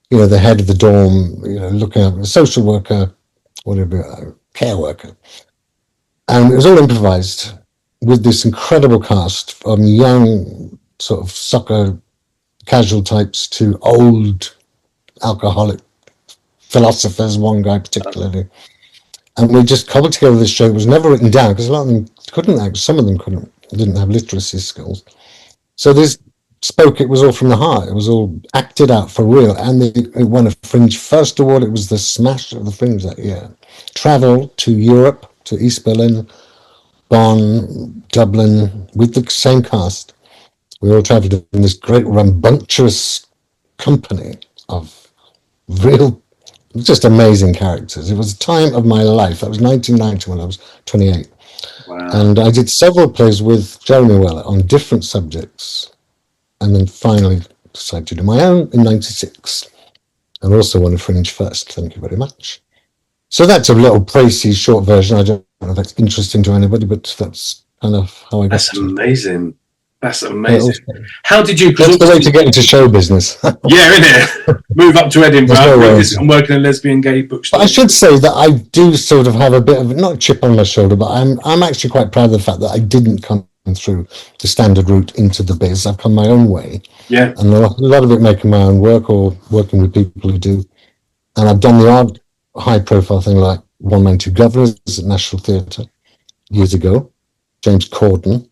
the head of the dorm, looking at a social worker, whatever, care worker. And it was all improvised with this incredible cast from young sort of soccer casual types to old alcoholic philosophers, one guy particularly. And we just cobbled together this show. It was never written down because a lot of them couldn't act. Some of them didn't have literacy skills. So it was all from the heart. It was all acted out for real. And it won a Fringe First Award. It was the smash of the Fringe that year. Travel to Europe, to East Berlin, Bonn, Dublin, with the same cast. We all travelled in this great rambunctious company of real, just amazing characters. It was a time of my life. That was 1990 when I was 28. Wow. And I did several plays with Jeremy Weller on different subjects. And then finally decided to do my own in 96. And also won a Fringe First. Thank you very much. So that's a little précis short version. I don't know if that's interesting to anybody, but that's kind of how I got That's to it. amazing. That's amazing. How did you? That's the way to get into show business. Yeah, innit? Move up to Edinburgh. I'm working in a lesbian gay bookstore. I should say that I do sort of have a bit of not a chip on my shoulder, but I'm actually quite proud of the fact that I didn't come through the standard route into the biz. I've come my own way. Yeah. And a lot of it making my own work or working with people who do. And I've done the odd high profile thing like One Man, Two Governors at National Theatre years ago, James Corden,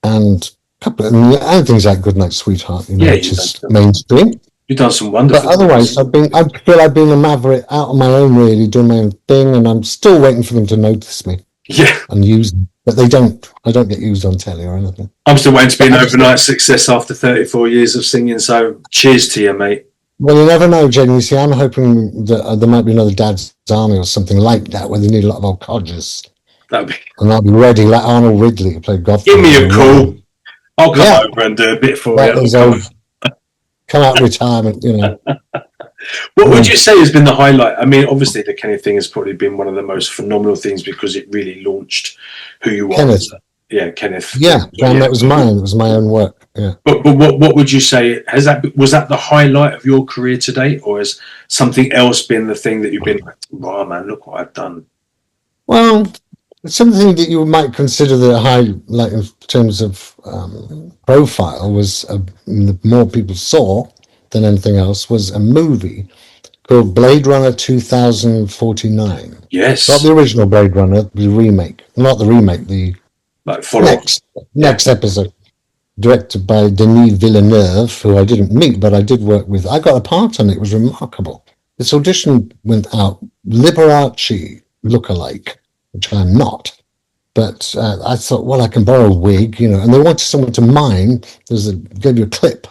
and and things like Goodnight Sweetheart, which is mainstream. You've done some wonderful. But otherwise, I feel I've been a maverick out on my own, really, doing my own thing, and I'm still waiting for them to notice me. Yeah. And use me. But they don't. I don't get used on telly or anything. I'm still waiting to be an overnight success after 34 years of singing, so cheers to you, mate. Well, you never know, Jaden. You see, I'm hoping that there might be another Dad's Army or something like that, where they need a lot of old codgers. And I'll be ready, like Arnold Ridley, who played Godfrey. Give me a call. I'll come over and do a bit for you. Come out of retirement, What would you say has been the highlight? I mean, obviously, the Kenneth thing has probably been one of the most phenomenal things because it really launched who you are. Kenneth. Yeah, Kenneth. Yeah, that was mine. It was my own work. Yeah. But what would you say? Was that the highlight of your career to date, or has something else been the thing that you've been like, wow, man, look what I've done? Well, something that you might consider the highlight in terms of profile was the more people saw than anything else was a movie called Blade Runner 2049. Yes. Not the original Blade Runner, the remake. Not the remake, the next episode. Directed by Denis Villeneuve, who I didn't meet, but I did work with. I got a part on it. It was remarkable. This audition went out, Liberace look-alike, which I'm not. But I thought, well, I can borrow a wig, and they wanted someone to mime. Gave you a clip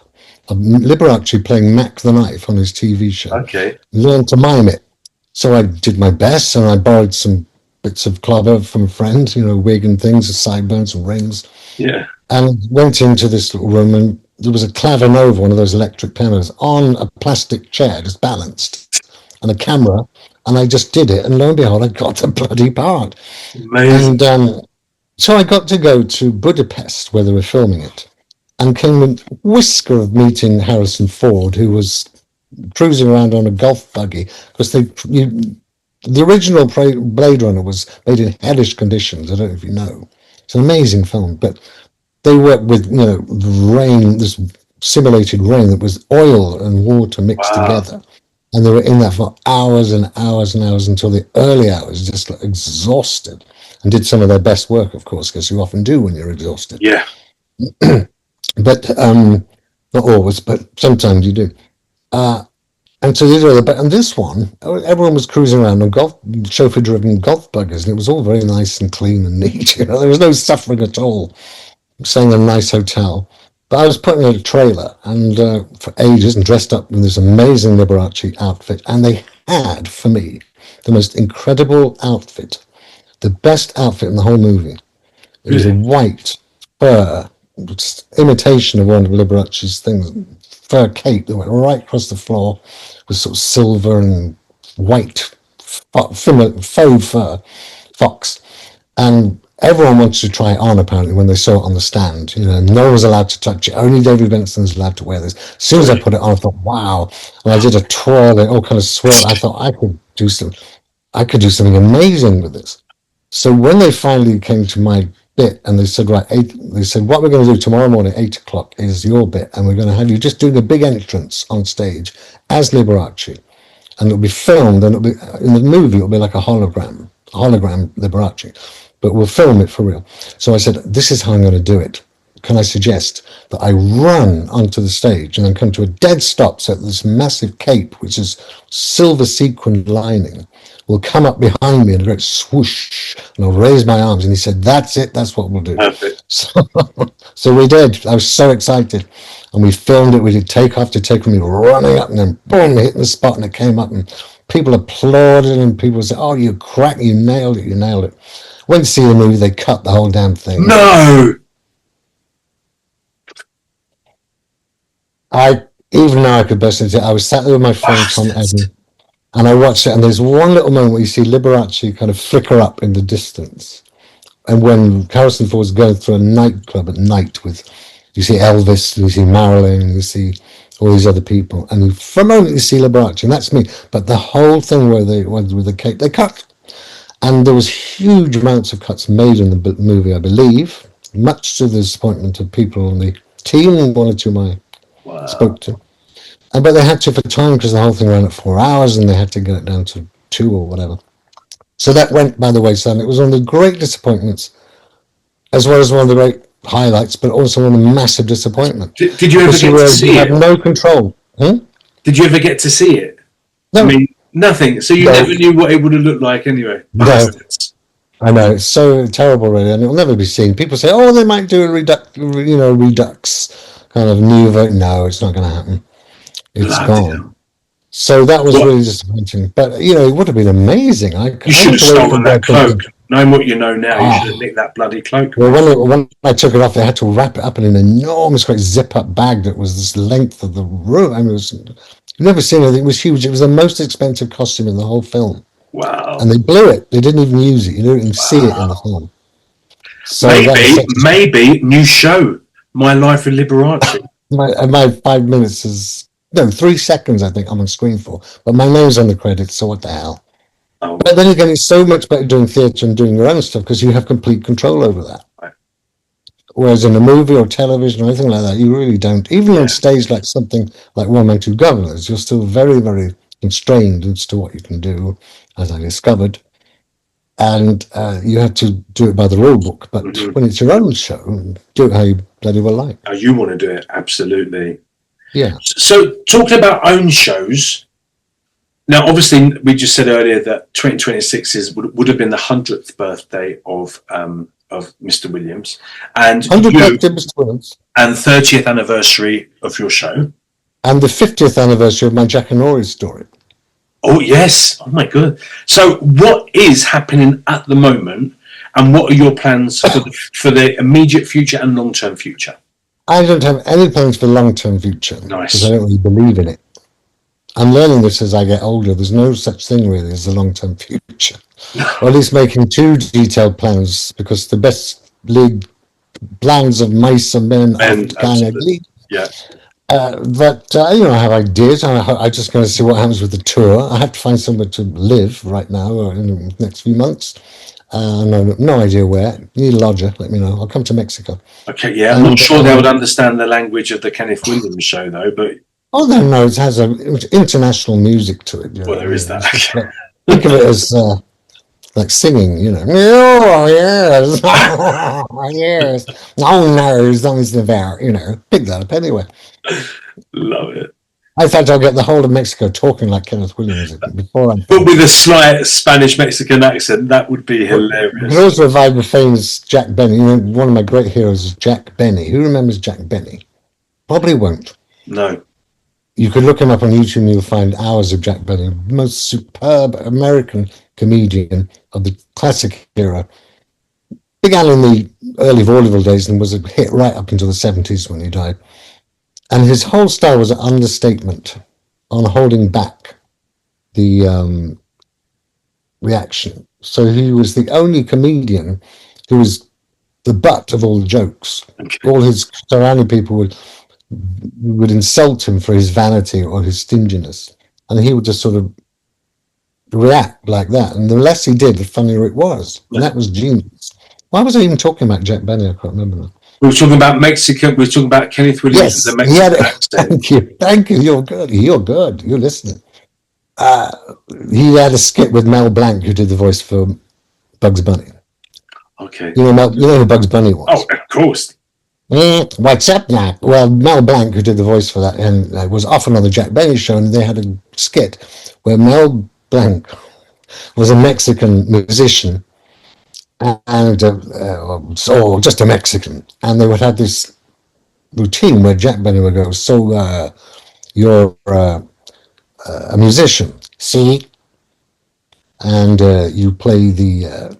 of Liberace playing Mac the Knife on his TV show. Okay. Learned to mime it. So I did my best, and I borrowed some bits of clobber from a friend, wig and things, sideburns and rings. Yeah. And went into this little room, and there was a clavinova, one of those electric pianos, on a plastic chair, just balanced, and a camera. And I just did it, and lo and behold, I got the bloody part. Amazing. And so I got to go to Budapest, where they were filming it, and came a whisker of meeting Harrison Ford, who was cruising around on a golf buggy, because the original Blade Runner was made in hellish conditions. I don't know if you know. It's an amazing film, but they worked with, rain, this simulated rain that was oil and water mixed together. And they were in that for hours and hours and hours until the early hours, just like exhausted, and did some of their best work, of course, because you often do when you're exhausted. Yeah. But not always, but sometimes you do. And so these are and this one, everyone was cruising around on chauffeur-driven golf buggers, and it was all very nice and clean and neat. There was no suffering at all. Staying in a nice hotel. But I was put in a trailer and for ages and dressed up in this amazing Liberace outfit, and they had, for me, the most incredible outfit, the best outfit in the whole movie. It was a white fur, imitation of one of Liberace's things, fur cape that went right across the floor with sort of silver and white faux fur fox. And everyone wanted to try it on, apparently, when they saw it on the stand. You know, no one was allowed to touch it. Only David Benson was allowed to wear this. As soon as I put it on, I thought, wow. And I did a twirl, it all kind of swirled. I thought I could do something amazing with this. So when they finally came to my bit and they said, right, they said, what we're going to do tomorrow morning, 8 o'clock, is your bit. And we're going to have you just doing a big entrance on stage as Liberace. And it'll be filmed, and it'll be in the movie, it'll be like a hologram Liberace. But we'll film it for real. So I said, this is how I'm going to do it. Can I suggest that I run onto the stage and then come to a dead stop so that this massive cape, which is silver sequined lining, will come up behind me in a great swoosh, and I'll raise my arms. And he said, that's it, that's what we'll do. Perfect. So we did. I was so excited. And we filmed it. We did take after take of me running up, and then boom, hitting the spot, and it came up, and people applauded, and people said, oh, you nailed it, you nailed it. Went to see the movie, they cut the whole damn thing. No! Even now I could burst into it. I was sat there with my friend Tom Edden, and I watched it, and there's one little moment where you see Liberace kind of flicker up in the distance. And when Harrison Ford's going through a nightclub at night you see Elvis, you see Marilyn, you see all these other people, and for a moment you see Liberace, and that's me. But the whole thing where they went with the cake, they cut. And there was huge amounts of cuts made in the movie, I believe, much to the disappointment of people on the team, one or two I spoke to. But they had to for time, because the whole thing ran at 4 hours, and they had to get it down to 2 or whatever. So that went by the wayside. It was one of the great disappointments, as well as one of the great highlights, but also one of the massive disappointments. Did you ever get to see it? You had no control. Did you ever get to see it? No. I mean, nothing. So you never knew what it would have looked like anyway. No. I know, it's so terrible, really, and it will never be seen. People say, oh, they might do a redux kind of new version. No, it's not going to happen. It's gone. So that was really disappointing. But, it would have been amazing. You should have stolen that cloak. Knowing what you know now, you should have nicked that bloody cloak. Well, when I took it off, they had to wrap it up in an enormous, great zip-up bag that was this length of the room. I mean, you've never seen anything. It was huge. It was the most expensive costume in the whole film. Wow. And they blew it. They didn't even use it. You didn't even see it in the film. So maybe new show, My Life with Liberace. my 5 minutes is 3 seconds. I think I'm on screen for, but my name's on the credits. So what the hell? Oh. But then again, it's so much better doing theatre and doing your own stuff, because you have complete control over that. Right. Whereas in a movie or television or anything like that, you really don't. Even on stage, like something like One Man, Two Governors, you're still very, very constrained as to what you can do, as I discovered. And you have to do it by the rule book. But when it's your own show, do it how you bloody well like. How you want to do it, absolutely. Yeah. So talking about own shows, now obviously we just said earlier that 2026 would have been the 100th birthday of Mr. Williams, and 100th Mr. Williams, and 30th anniversary of your show, and the 50th anniversary of my Jack and Rory story. Oh yes! Oh my god! So what is happening at the moment, and what are your plans for the immediate future and long-term future? I don't have any plans for long-term future. Nice. Because I don't really believe in it. I'm learning this as I get older. There's no such thing really as a long-term future. Or at least making too detailed plans, because the best league plans of mice and men are kind of league. Yeah. But I have ideas. I'm just going to see what happens with the tour. I have to find somewhere to live right now, or in the next few months. No idea where. Need a lodger, let me know. I'll come to Mexico. Okay, yeah. I'm not sure they would understand the language of the Kenneth Williams show, though, but... Oh, no, it has international music to it. Well, there is that. Think of it as like singing, Oh, yes. Oh, yes. Oh, no, something's about, pick that up anyway. Love it. I thought I'll get the whole of Mexico talking like Kenneth Williams before I'm... But with a slight Spanish-Mexican accent, that would be hilarious. It also revive the famous Jack Benny. One of my great heroes is Jack Benny. Who remembers Jack Benny? Probably won't. No. you could look him up on YouTube and you'll find hours of Jack Benny, most superb American comedian of the classic era. Began in the early vaudeville days and was a hit right up until the 70s when he died. And his whole style was an understatement on holding back the reaction. So he was the only comedian who was the butt of all the jokes. Okay. All his surrounding people would insult him for his vanity or his stinginess, and he would just sort of react like that. And the less he did, the funnier it was. And that was genius. Why was I even talking about Jack Benny? I can't remember now. We were talking about Mexican. We were talking about Kenneth Williams Yes, with the he had Mexican accent. Thank you. You're good. You're good. You're listening. He had a skit with Mel Blanc, who did the voice for Bugs Bunny. Okay. You know who Bugs Bunny was? Oh, of course. What's up now? Well, Mel Blanc, who did the voice for that, and was often on the Jack Benny show, and they had a skit where Mel Blanc was a Mexican musician, and so just a Mexican, and they would have this routine where Jack Benny would go, "So you're a musician, see?" And you play the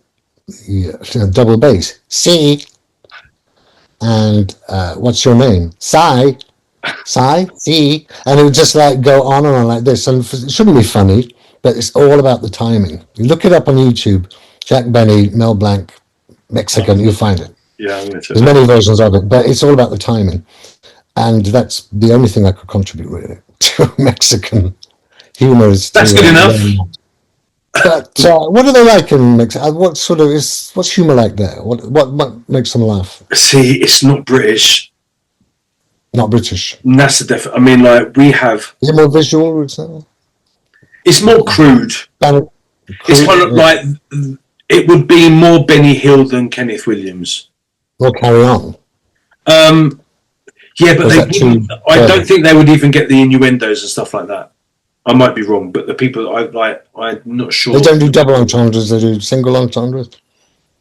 double bass, see? And what's your name? See? And it would just like go on and on like this. And it shouldn't be funny, but it's all about the timing. You look it up on YouTube, Jack Benny, Mel Blanc, Mexican, you'll find it. Yeah, I'm going to. There's many versions of it, but it's all about the timing. And that's the only thing I could contribute really to Mexican humor. That's good enough. But what are they like in Mexico? What's humor like there? What makes them laugh? See, it's not British. Not British. And that's the definite. I mean, like we have. Is it more visual? Or something? It's more crude. It's kind of like it would be more Benny Hill than Kenneth Williams. Or Carry On. Yeah, but they wouldn't, I don't think they would even get the innuendos and stuff like that. I might be wrong, but the people I'm not sure. They don't do double entendres; they do single entendres.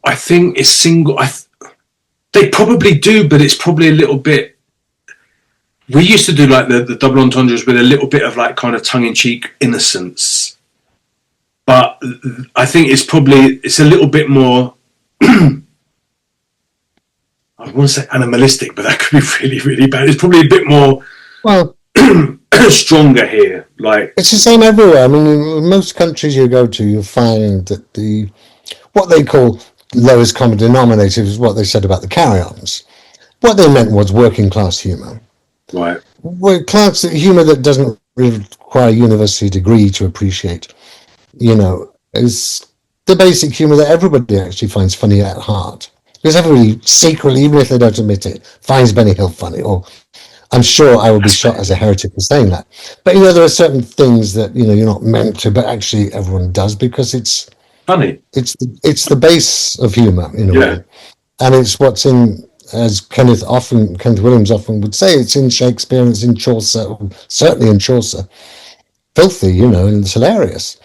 I think it's single. They probably do, but it's probably a little bit. We used to do like the double entendres with a little bit of like kind of tongue-in-cheek innocence, but I think it's a little bit more. I want to say animalistic, but that could be really, really bad. It's probably a bit more. Well. Stronger here, like it's the same everywhere. I mean, in most countries you go to, you'll find that what they call lowest common denominator is what they said about the carry-ons. What they meant was working class humour, right? Class humour that doesn't require a university degree to appreciate. Is the basic humour that everybody actually finds funny at heart, because everybody secretly, even if they don't admit it, finds Benny Hill funny. Or I'm sure I would be shot as a heretic for saying that. But there are certain things that you're not meant to, but actually everyone does, because it's funny. It's the base of humour in a way, and it's what's in, as Kenneth Williams often would say, it's in Shakespeare and it's in Chaucer, certainly in Chaucer. Filthy, and it's hilarious,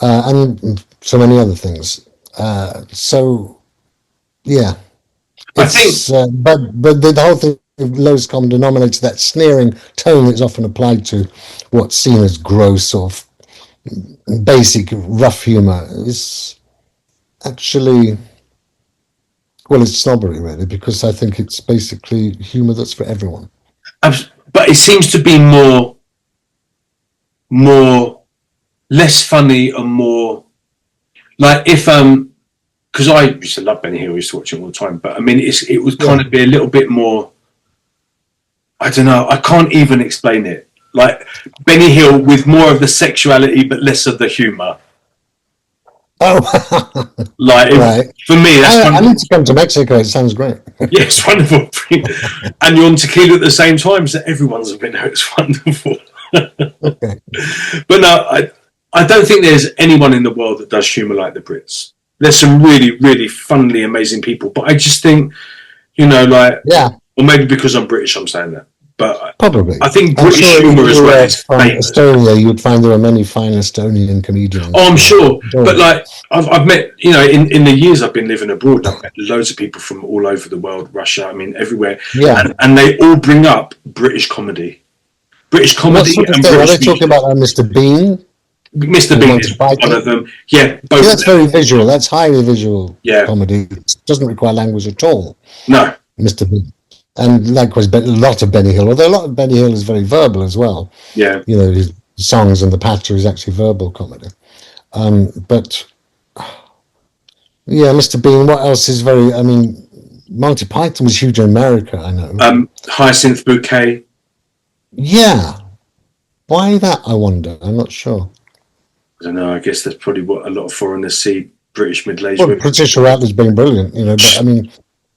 and so many other things. So yeah, I think, but the whole thing. Lowest common denominator, that sneering tone that's often applied to what's seen as gross or basic rough humour, is actually, well, it's snobbery really, because I think it's basically humour that's for everyone. But it seems to be less funny and more like if because I used to love Benny Hill, I used to watch him all the time, but I mean it would kind of be a little bit more. I don't know. I can't even explain it. Like Benny Hill with more of the sexuality, but less of the humour. Oh, right. For me, that's. I need to come to Mexico. It sounds great. Yeah, it's wonderful. And you're on tequila at the same time, so everyone's a bit. It's wonderful. Okay. But no, I don't think there's anyone in the world that does humour like the Brits. There's some really, really funnily amazing people, but I just think, yeah. Or maybe because I'm British, I'm saying that. But probably. I think British humour as well is famous. Estonia, you would find there are many fine Estonian comedians. Oh, I'm sure. But like I've met, in the years I've been living abroad, I've met loads of people from all over the world, Russia, I mean, everywhere. Yeah. And they all bring up British comedy. British What comedy sort of and thing? Are they British talking music. about Mr. Bean Mr. and Bean Monty is one Python? of them. Yeah, See, both of that's them. very visual. That's highly visual Yeah. comedy. It doesn't require language at all, No. Mr. Bean. And likewise, a lot of Benny Hill, although a lot of Benny Hill is very verbal as well. Yeah. You know, his songs and the patter is actually verbal comedy. But yeah, Mr. Bean, what else is very, I mean, Monty Python was huge in America, I know. Hyacinth Bouquet. Yeah. Why that, I wonder? I'm not sure. I don't know. I guess that's probably what a lot of foreigners see British middle-aged Well, women. Patricia Ratner's been brilliant, you know, but I mean,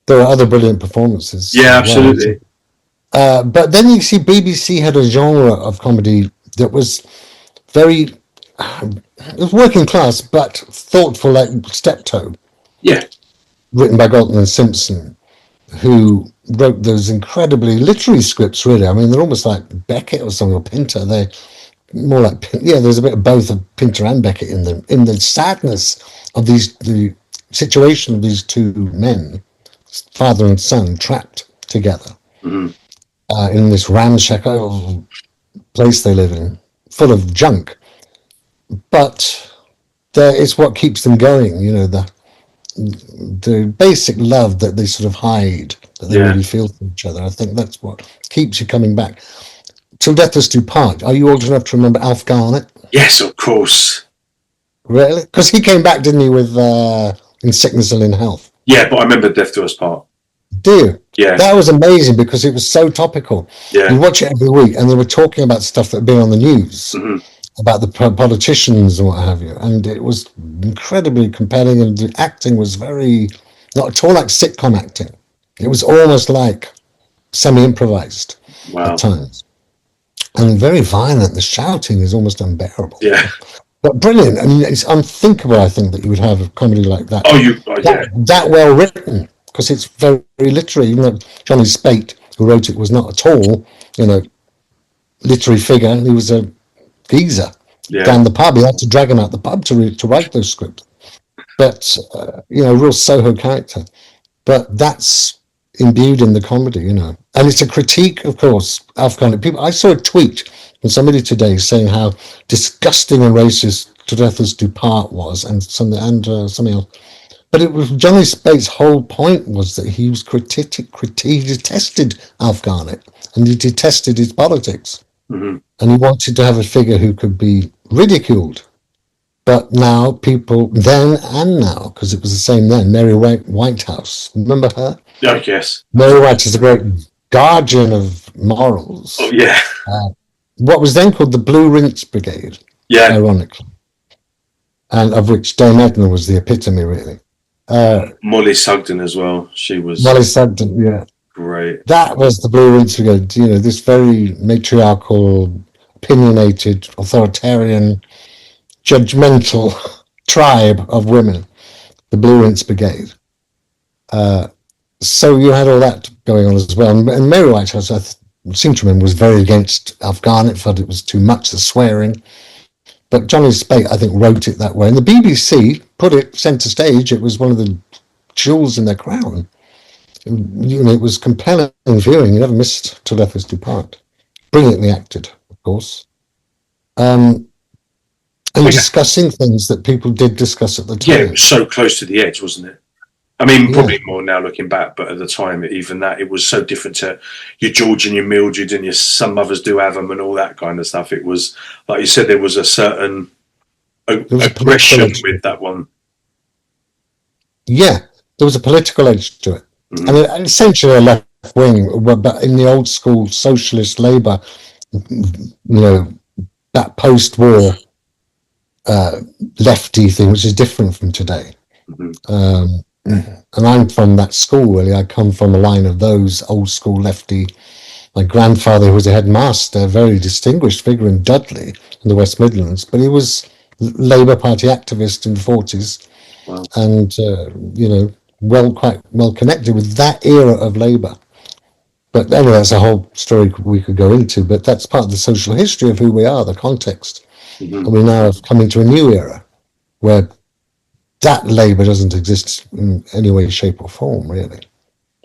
there are other brilliant performances. Yeah, as well. absolutely. But then you see, BBC had a genre of comedy that was very, it was working class, but thoughtful, like Steptoe, Yeah. written by Galton and Simpson, who wrote those incredibly literary scripts, really. I mean, they're almost like Beckett or something, or Pinter. They're more like, yeah, there's a bit of both of Pinter and Beckett in them, in the sadness of the situation of these two men, father and son, trapped together in this ramshackle place they live in, full of junk. But it's what keeps them going, you know, the basic love that they sort of hide, that they really feel for each other. I think that's what keeps you coming back. Till Death Us Do Part. Are you old enough to remember Alf Garnett? Yes, of course. Really? Because he came back, didn't he, with In Sickness and in Health? Yeah, but I remember Death Do Us Part. Do you? Yeah. That was amazing because it was so topical. Yeah. You watch it every week, and they were talking about stuff that had been on the news, about the politicians and what have you, and it was incredibly compelling, and the acting was very, not at all like sitcom acting. It was almost like semi-improvised Wow. at times. And very violent. The shouting is almost unbearable. Yeah. But brilliant. I mean, it's unthinkable, I think, that you would have a comedy like that. Yeah. That well written, because it's very, very literary. Even though Johnny Spate, who wrote it, was not at all, you know, literary figure. He was a geezer down the pub. He had to drag him out the pub to write those scripts. But, you know, real Soho character. But that's imbued in the comedy, you know. And it's a critique, of course, Afghan people. I saw a tweet from somebody today saying how disgusting and racist To Death Us Do Part was, and something else. But it was Johnny Spate's whole point was that he was he detested Alf Garnett, and he detested his politics, and he wanted to have a figure who could be ridiculed. But now people, then and now, because it was the same then, Mary Whitehouse, remember her? Oh, yes. Mary Whitehouse is a great guardian of morals. Oh, yeah. What was then called the Blue Rinse Brigade, ironically, and of which Dame Edna was the epitome, really. Molly Sugden as well. She was Molly Sugden, yeah. great. That was the Blue Rinse Brigade, you know, this very matriarchal, opinionated, authoritarian, judgmental tribe of women, the Blue Rinse Brigade. So you had all that going on as well. And Mary Whitehouse, I seem to remember, was very against Alf Garnett, felt it was too much, the swearing. But Johnny Spate, I think, wrote it that way. And the BBC put it centre stage. It was one of the jewels in their crown. You know, it was compelling viewing. You never missed To Death Us Do Part. Brilliantly acted, of course. And discussing things that people did discuss at the time. Yeah, it was so close to the edge, wasn't it? I mean, probably more now looking back, but at the time, even that, it was so different to your George and your Mildred and your Some Mothers Do Have 'Em and all that kind of stuff. It was, like you said, there was a certain aggression with that one. Yeah, there was a political edge to it. And essentially a left wing, but in the old school socialist Labour, you know, that post-war lefty thing, which is different from today. And I'm from that school, really. I come from a line of those old school lefty. My grandfather, who was a headmaster, a very distinguished figure in Dudley in the West Midlands, but he was Labour Party activist in the 40s. Wow. And, you know, quite well connected with that era of Labour. But anyway, that's a whole story we could go into, but that's part of the social history of who we are, the context. And we now have come into a new era where that Labour doesn't exist in any way, shape or form, really.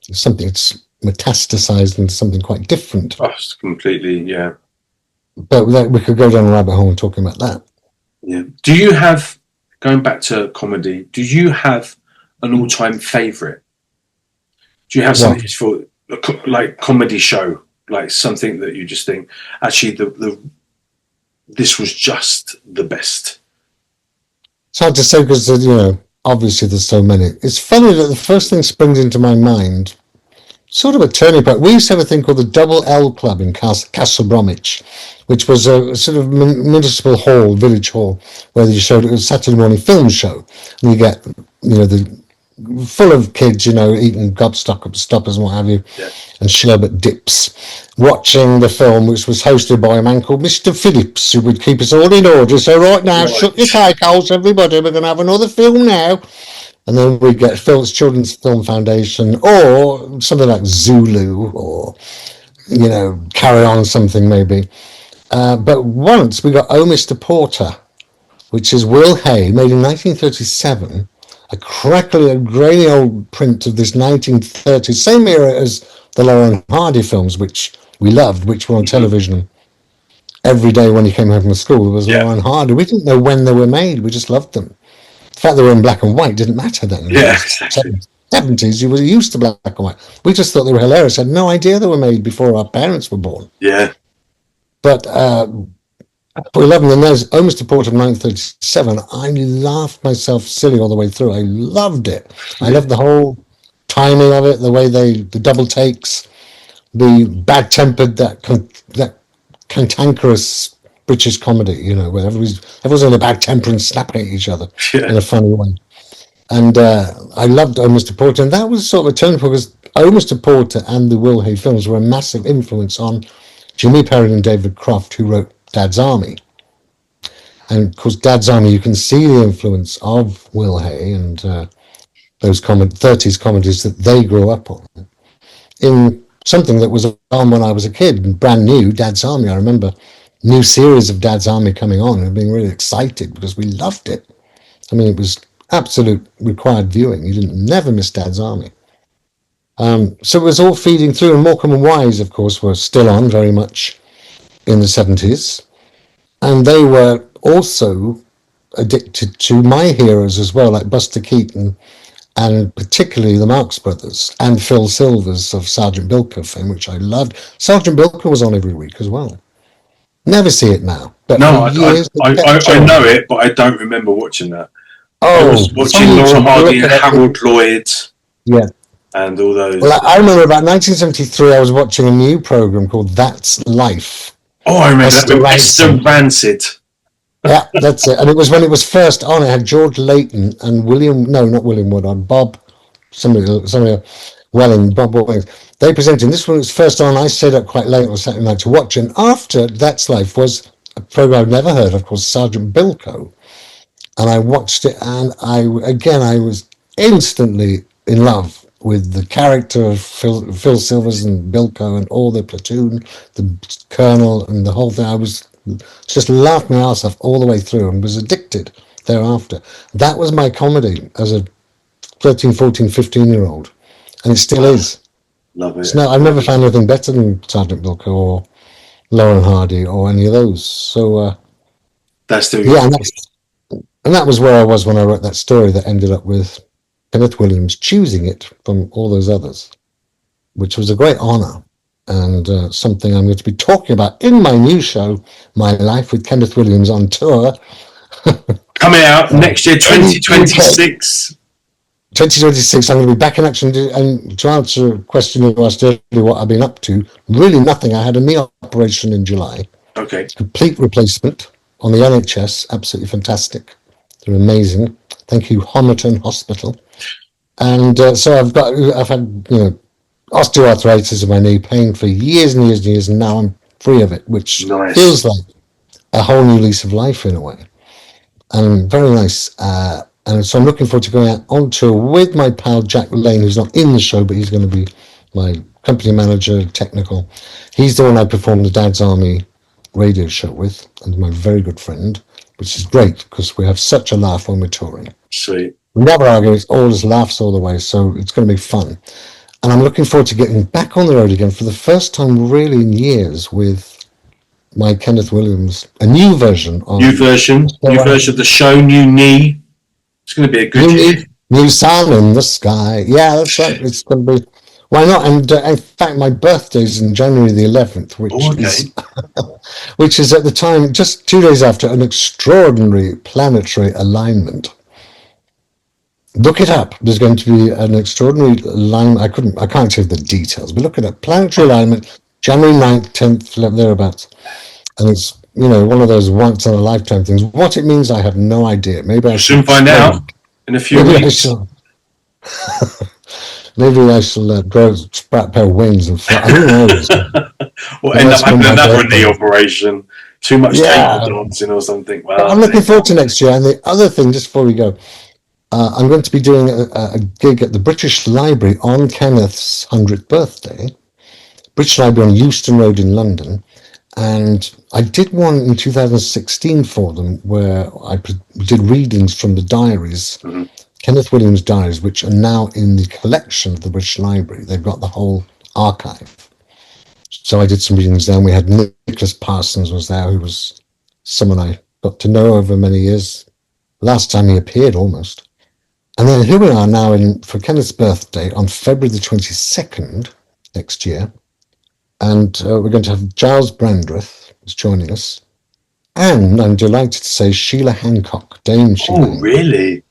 It's something that's metastasized into something quite different. Oh, it's completely, yeah. but we could go down a rabbit hole talking about that. Yeah. Do you have, going back to comedy, do you have an all-time favourite? Do you have something What? for like comedy show, like something that you just think actually this was just the best? It's hard to say because, obviously there's so many. It's funny that the first thing springs into my mind, sort of a turning point. We used to have a thing called the Double L Club in Castle Bromwich, which was a sort of municipal hall, village hall, where you showed a Saturday morning film show. And you get, full of kids, eating gobstoppers and what have you, Yeah. and sherbet dips, watching the film, which was hosted by a man called Mr. Phillips, who would keep us all in order. So right now, Right. shut your cake holes, everybody. We're going to have another film now. And then we get Phil's Children's Film Foundation, or something like Zulu, or Carry On something maybe. But once we got Oh Mr. Porter, which is Will Hay, made in 1937, a crackly, grainy old print of this 1930s, same era as the Laurel and Hardy films, which we loved, which were on television every day when you came home from school. There was Yeah. Laurel and Hardy. We didn't know when they were made. We just loved them. The fact they were in black and white didn't matter then. Yeah, exactly. 70s, you were used to black and white. We just thought they were hilarious. Had no idea they were made before our parents were born. Yeah. But for 11, and there's Oh Mr. Porter of 1937. I laughed myself silly all the way through. I loved it. I loved the whole timing of it, the way the double takes, the bad-tempered, that cantankerous British comedy, where everyone's in a bad temper and snapping at each other in a funny way. And I loved Oh Mr. Porter, and that was sort of a turning point because Oh Mr. Porter and the Will Hay films were a massive influence on Jimmy Perry and David Croft, who wrote Dad's Army. And of course, Dad's Army, you can see the influence of Will Hay and those 30s comedies that they grew up on. In something that was on when I was a kid, brand new, Dad's Army. I remember new series of Dad's Army coming on and being really excited because we loved it. I mean, it was absolute required viewing. You never miss Dad's Army. So it was all feeding through, and Morecambe and Wise, of course, were still on very much in the 70s. And they were also addicted to my heroes as well, like Buster Keaton, and particularly the Marx Brothers, and Phil Silvers of Sergeant Bilko fame, which I loved. Sergeant Bilko was on every week as well. Never see it now. But No, for years, I know it, but I don't remember watching that. I Oh, was it's watching on Laura YouTube. Hardy Look and at it. Harold Lloyd Yeah. and all those. Well, I remember about 1973, I was watching a new program called That's Life. Oh, I remember that Esther with Esther Rancid. Yeah, that's it. And it was when it was first on. It had George Layton and not William Woodard, Bob, somebody Welling, Bob Welling. They presented this when it was first on. I stayed up quite late on Saturday night to watch. And after That's Life was a program I'd never heard of called Sergeant Bilko. And I watched it, and I was instantly in love with the character of Phil Silvers and Bilko and all the platoon, the colonel, and the whole thing. I was just laughed my ass off all the way through and was addicted thereafter. That was my comedy as a 13, 14, 15-year-old, and it still is. Love it. So I've never found anything better than Sergeant Bilko or Laurel and Hardy or any of those. So That's still yeah, and that was where I was when I wrote that story that ended up with Kenneth Williams choosing it from all those others, which was a great honour and something I'm going to be talking about in my new show, My Life with Kenneth Williams on tour. Coming out next year, 2026. 2026, I'm going to be back in action. And to answer a question you asked earlier, what I've been up to, really nothing. I had a knee operation in July. Okay. Complete replacement on the NHS. Absolutely fantastic. They're amazing. Thank you, Homerton Hospital. And so I've had osteoarthritis in my knee, pain for years and years and years, and now I'm free of it, which Nice. feels like a whole new lease of life in a way. And very nice. And so I'm looking forward to going out on tour with my pal Jack Lane, who's not in the show, but he's going to be my company manager, technical. He's the one I performed the Dad's Army radio show with, and my very good friend, which is great because we have such a laugh when we're touring. Sweet. We never argue, it's always laughs all the way, so it's going to be fun. And I'm looking forward to getting back on the road again for the first time really in years with my Kenneth Williams, a new version of New version of the show, new knee. It's going to be a good year. New sun in the sky. Yeah, that's right. It's going to be. Why not? And in fact, my birthday's in January the 11th, which is at the time just 2 days after an extraordinary planetary alignment. Look it up. There's going to be an extraordinary alignment. I can't tell you the details, but look it up. Planetary alignment, January 9th, 10th, thereabouts. And it's, one of those once in a lifetime things. What it means, I have no idea. Maybe I should find out in a few weeks. Maybe I shall grow a pair of wings and fly. Who knows? Or end up having another knee operation. Too much table dancing or something. Wow. I'm looking forward to next year. And the other thing, just before we go, I'm going to be doing a gig at the British Library on Kenneth's 100th birthday. British Library on Euston Road in London. And I did one in 2016 for them where I did readings from the diaries, Kenneth Williams' diaries, which are now in the collection of the British Library. They've got the whole archive. So I did some readings there. And we had Nicholas Parsons was there, who was someone I got to know over many years. Last time he appeared, almost. And then here we are now for Kenneth's birthday on February the 22nd next year. And we're going to have Giles Brandreth is joining us. And I'm delighted to say Sheila Hancock, Dame Sheila. Oh, really?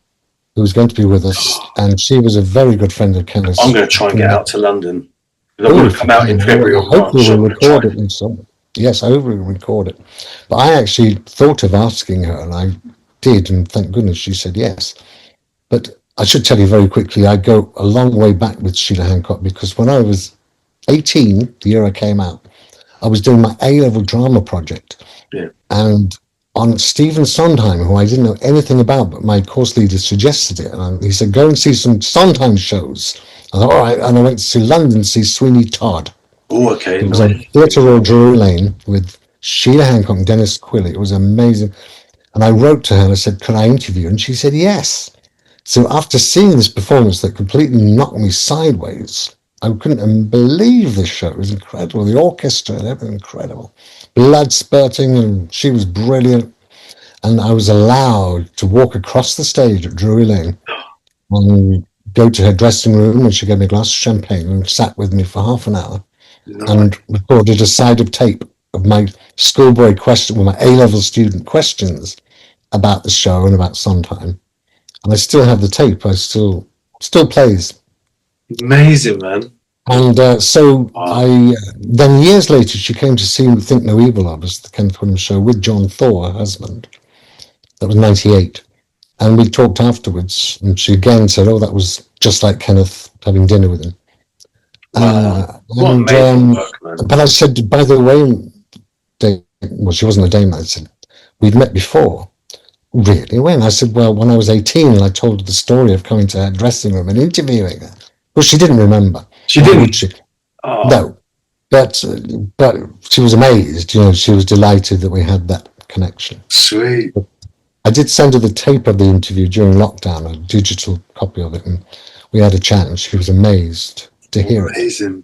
Who's going to be with us. And she was a very good friend of Kenneth's. I'm going to try and get out to London. I want to come out in February or March. Hopefully we'll record it in summer. Yes, hopefully we'll record it. But I actually thought of asking her, and I did, and thank goodness she said yes. But I should tell you very quickly, I go a long way back with Sheila Hancock because when I was 18, the year I came out, I was doing my A-level drama project. Yeah. And on Stephen Sondheim, who I didn't know anything about, but my course leader suggested it. And he said, go and see some Sondheim shows. I thought, all right. And I went to London to see Sweeney Todd. Oh, okay. It was on Theatre Royal Drury Lane with Sheila Hancock and Dennis Quilley. It was amazing. And I wrote to her and I said, can I interview? And she said, yes. So after seeing this performance that completely knocked me sideways, I couldn't believe this show. It was incredible. The orchestra and everything incredible. Blood spurting, and she was brilliant. And I was allowed to walk across the stage at Drury Lane and go to her dressing room, and she gave me a glass of champagne and sat with me for half an hour and recorded a side of tape of my schoolboy question, well, my A-level student questions about the show and about Sondheim. And I still have the tape. I still plays. Amazing, man. And then years later, she came to see Think No Evil of Us, the Kenneth Williams show, with John Thor, her husband. That was 98. And we talked afterwards, and she again said, oh, that was just like Kenneth having dinner with him. What amazing work, man. But I said, by the way, well, she wasn't a dame, I said, we'd met before. Really? When? I said, well, when I was 18, and I told her the story of coming to her dressing room and interviewing her. Well, she didn't remember. She didn't? Oh. No. But she was amazed. She was delighted that we had that connection. Sweet. But I did send her the tape of the interview during lockdown, a digital copy of it, and we had a chat, and she was amazed to hear it. Amazing.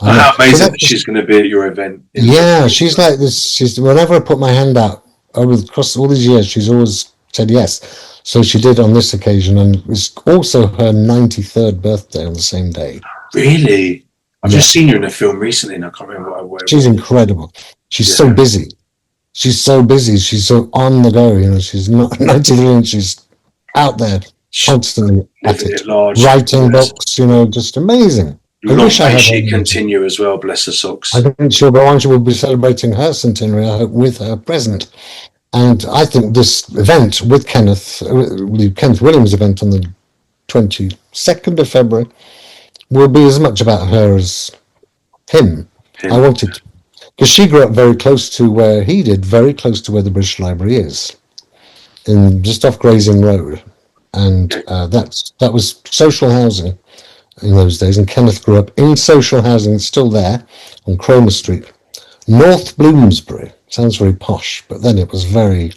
How amazing that she's going to be at your event. Yeah, she's like this. Whenever I put my hand out, across all these years, she's always said yes. So she did on this occasion, and it was also her 93rd birthday on the same day. Really? I've just seen her in a film recently, and I can't remember what I was. She's incredible. She's so busy. She's so busy. She's so on the go. She's not 93, and she's out there constantly at it, writing books. Just amazing. I wish I had she continue as well. Bless her socks. I think she'll go on. She will be celebrating her centenary, I hope, with her present. And I think this event with Kenneth, the Kenneth Williams event on the 22nd of February, will be as much about her as him. I wanted to, because she grew up very close to where he did, very close to where the British Library is, just off Grazing Road. And that was social housing in those days. And Kenneth grew up in social housing, it's still there, on Cromer Street. North Bloomsbury. Sounds very posh, but then it was very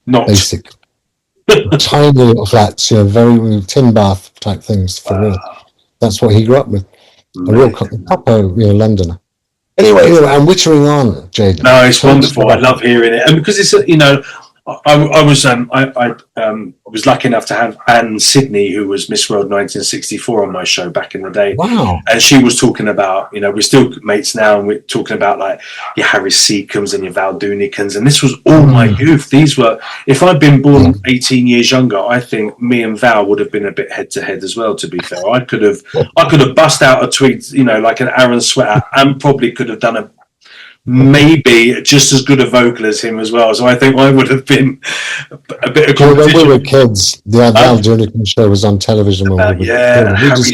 basic. Tiny little flats, very tin bath type things for real. That's what he grew up with. A real proper, Londoner. Anyway, I'm wittering on, Jaden. No, it's wonderful. I love hearing it, and because it's I was lucky enough to have Anne Sidney, who was Miss World 1964, on my show back in the day. Wow. And she was talking about, we're still mates now, and we're talking about like your Harry Seacombe's and your Val Doonikins, and this was all my youth. These were, if I'd been born 18 years younger, I think me and Val would have been a bit head to head as well. To be fair, I could have bust out a tweet, like an Aaron Sweater, and probably could have done maybe just as good a vocal as him as well. So I think I would have been a bit of competition. When we were kids, the Val Doonican show was on television. Harry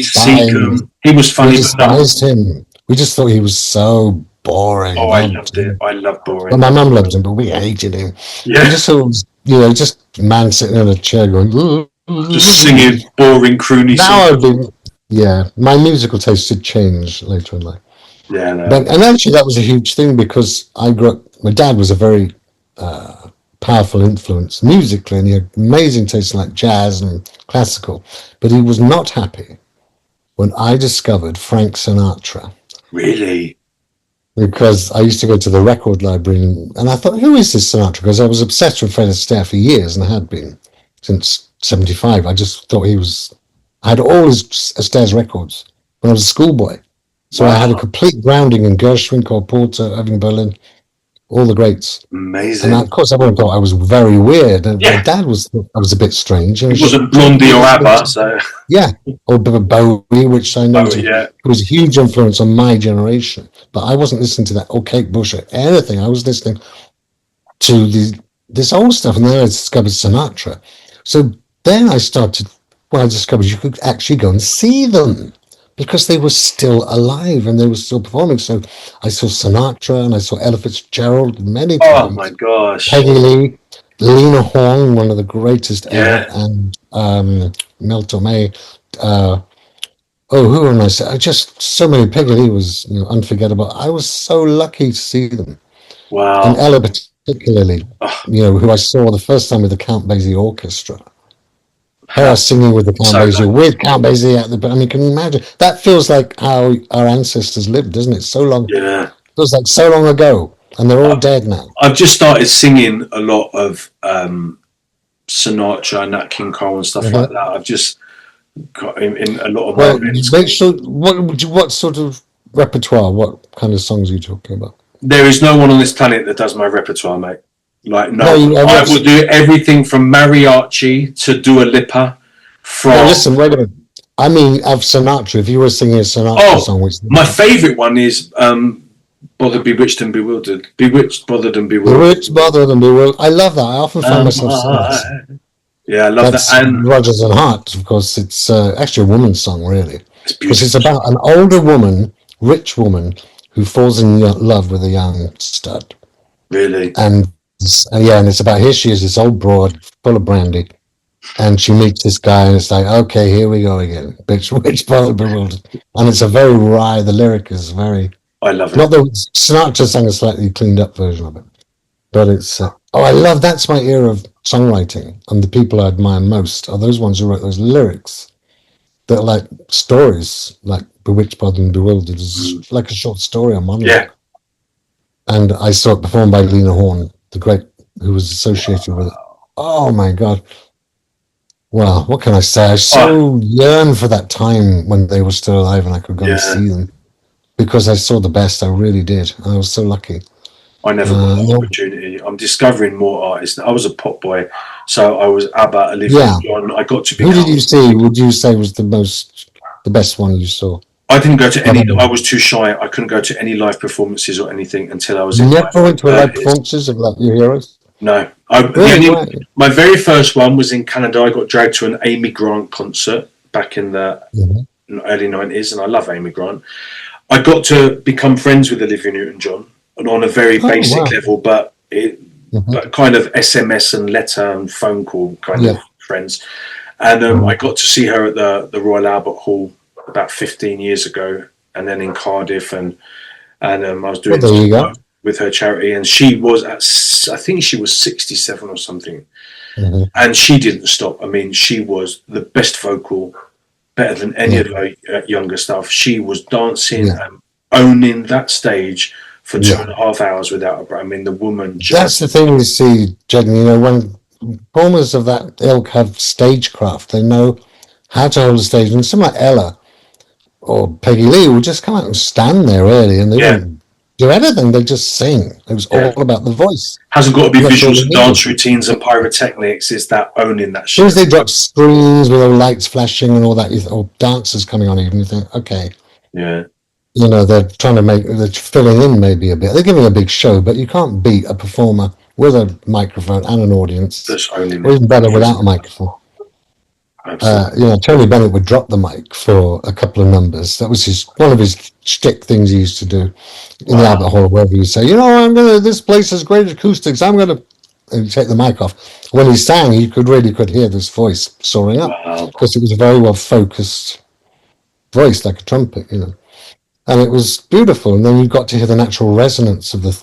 Seacombe. He was funny. We despised him. We just thought he was so boring. Oh, I loved it. I loved boring. Well, my mum loved him, but we hated him. Yeah. We just thought, just a man sitting in a chair going, just singing boring, croony songs. My musical taste did change later in life. Yeah, no. And actually, that was a huge thing because I grew up. My dad was a very powerful influence musically, and he had amazing taste in like jazz and classical. But he was not happy when I discovered Frank Sinatra. Really? Because I used to go to the record library, and I thought, who is this Sinatra? Because I was obsessed with Fred Astaire for years, and I had been since '75. I just thought I had all his Astaire's records when I was a schoolboy. So I had a complete grounding in Gershwin, Cole Porter, Irving Berlin, all the greats. Amazing. And of course, everyone thought I was very weird. And my dad was a bit strange. He wasn't Blondie or ABBA, so... Yeah, or Bowie, which I know was a huge influence on my generation. But I wasn't listening to that, or Kate Bush, or anything. I was listening to this old stuff. And then I discovered Sinatra. So then I discovered you could actually go and see them, because they were still alive and they were still performing. So I saw Sinatra and I saw Ella Fitzgerald many times. Oh my gosh. Peggy Lee, Lena Horne, one of the greatest ever, and Mel Torme. Who am I saying? Just so many. Peggy Lee was unforgettable. I was so lucky to see them. Wow. And Ella particularly, who I saw the first time with the Count Basie Orchestra. Her singing with the Count Basie, with Count Basie at the... I mean, can you imagine? That feels like how our ancestors lived, doesn't it? So long. Yeah. It feels like so long ago, and they're all dead now. I've just started singing a lot of Sinatra, Nat King Cole and stuff like that. I've just got in a lot of... What sort of repertoire, what kind of songs are you talking about? There is no one on this planet that does my repertoire, mate. I will do everything from mariachi to Dua Lipa. Listen, wait a minute. I mean, of Sinatra, if you were singing a Sinatra song, my favourite one is Bothered, Bewitched and Bewildered. Bewitched, Bothered and Bewildered. Bewitched, Bothered and Bewildered. I love that. I often find myself singing that. Yeah, I love that. And Rodgers and Hart, of course. It's actually a woman's song, really. Because it's about an older woman, rich woman, who falls in love with a young stud. Really? And it's about, here she is, this old broad, full of brandy, and she meets this guy, and it's like, okay, here we go again, bitch, which bothered, bewildered, and it's a very wry. The lyric is very. I love it. Not that Sinatra sang a slightly cleaned up version of it, but it's. I love. That's my era of songwriting, and the people I admire most are those ones who wrote those lyrics that are like stories, like Bewitched, Bothered, and Bewildered is like a short story, a monologue. Yeah. And I saw it performed by Lena Horne, the great, who was associated with it. Oh my God. Well, what can I say? I so yearned for that time when they were still alive and I could go and see them, because I saw the best. I really did. I was so lucky. I never got the opportunity. I'm discovering more artists. I was a pop boy, so I was ABBA, Olivia John. I got to become... Who did you see? Would you say was the best one you saw? I didn't go to any. I was too shy. I couldn't go to any live performances or anything until I was. You never went to live performances of like your heroes? No. My very first one was in Canada. I got dragged to an Amy Grant concert back in the early 90s, and I love Amy Grant. I got to become friends with Olivia Newton-John, and on a very basic level, but kind of SMS and letter and phone call kind of friends. And I got to see her at the Royal Albert Hall about 15 years ago, and then in Cardiff, and I was doing with her charity, and she was I think she was 67 or something, and she didn't stop. I mean, she was the best vocal, better than any of her younger stuff. She was dancing. owning that stage for Yeah. 2.5 hours without a break. I mean, the woman That's just the thing you see, Jaden, you know, when performers of that ilk have stagecraft, they know how to hold a stage. And someone like Ella or Peggy Lee will just come out and stand there really, and they yeah, won't do anything, they just sing. It was yeah. all about the voice. Hasn't got to be And that's all visuals they and needed. dance routines and pyrotechnics. It's that owning that As soon shit. as they drop screens with all lights flashing and all that, or dancers coming on even, you think, okay, Yeah. you know, they're filling in maybe a bit. They're giving a big show, but you can't beat a performer with a microphone and an audience, Just owning or it. even better without a microphone. Absolutely. You know, Tony Bennett would drop the mic for a couple of numbers. That was one of his shtick things he used to do in the Albert Hall, wherever he'd say, you know, this place has great acoustics, and he'd take the mic off. When he sang, you could hear this voice soaring up, Wow. because it was a very well focused voice, like a trumpet, you know. And it was beautiful. And then you got to hear the natural resonance of the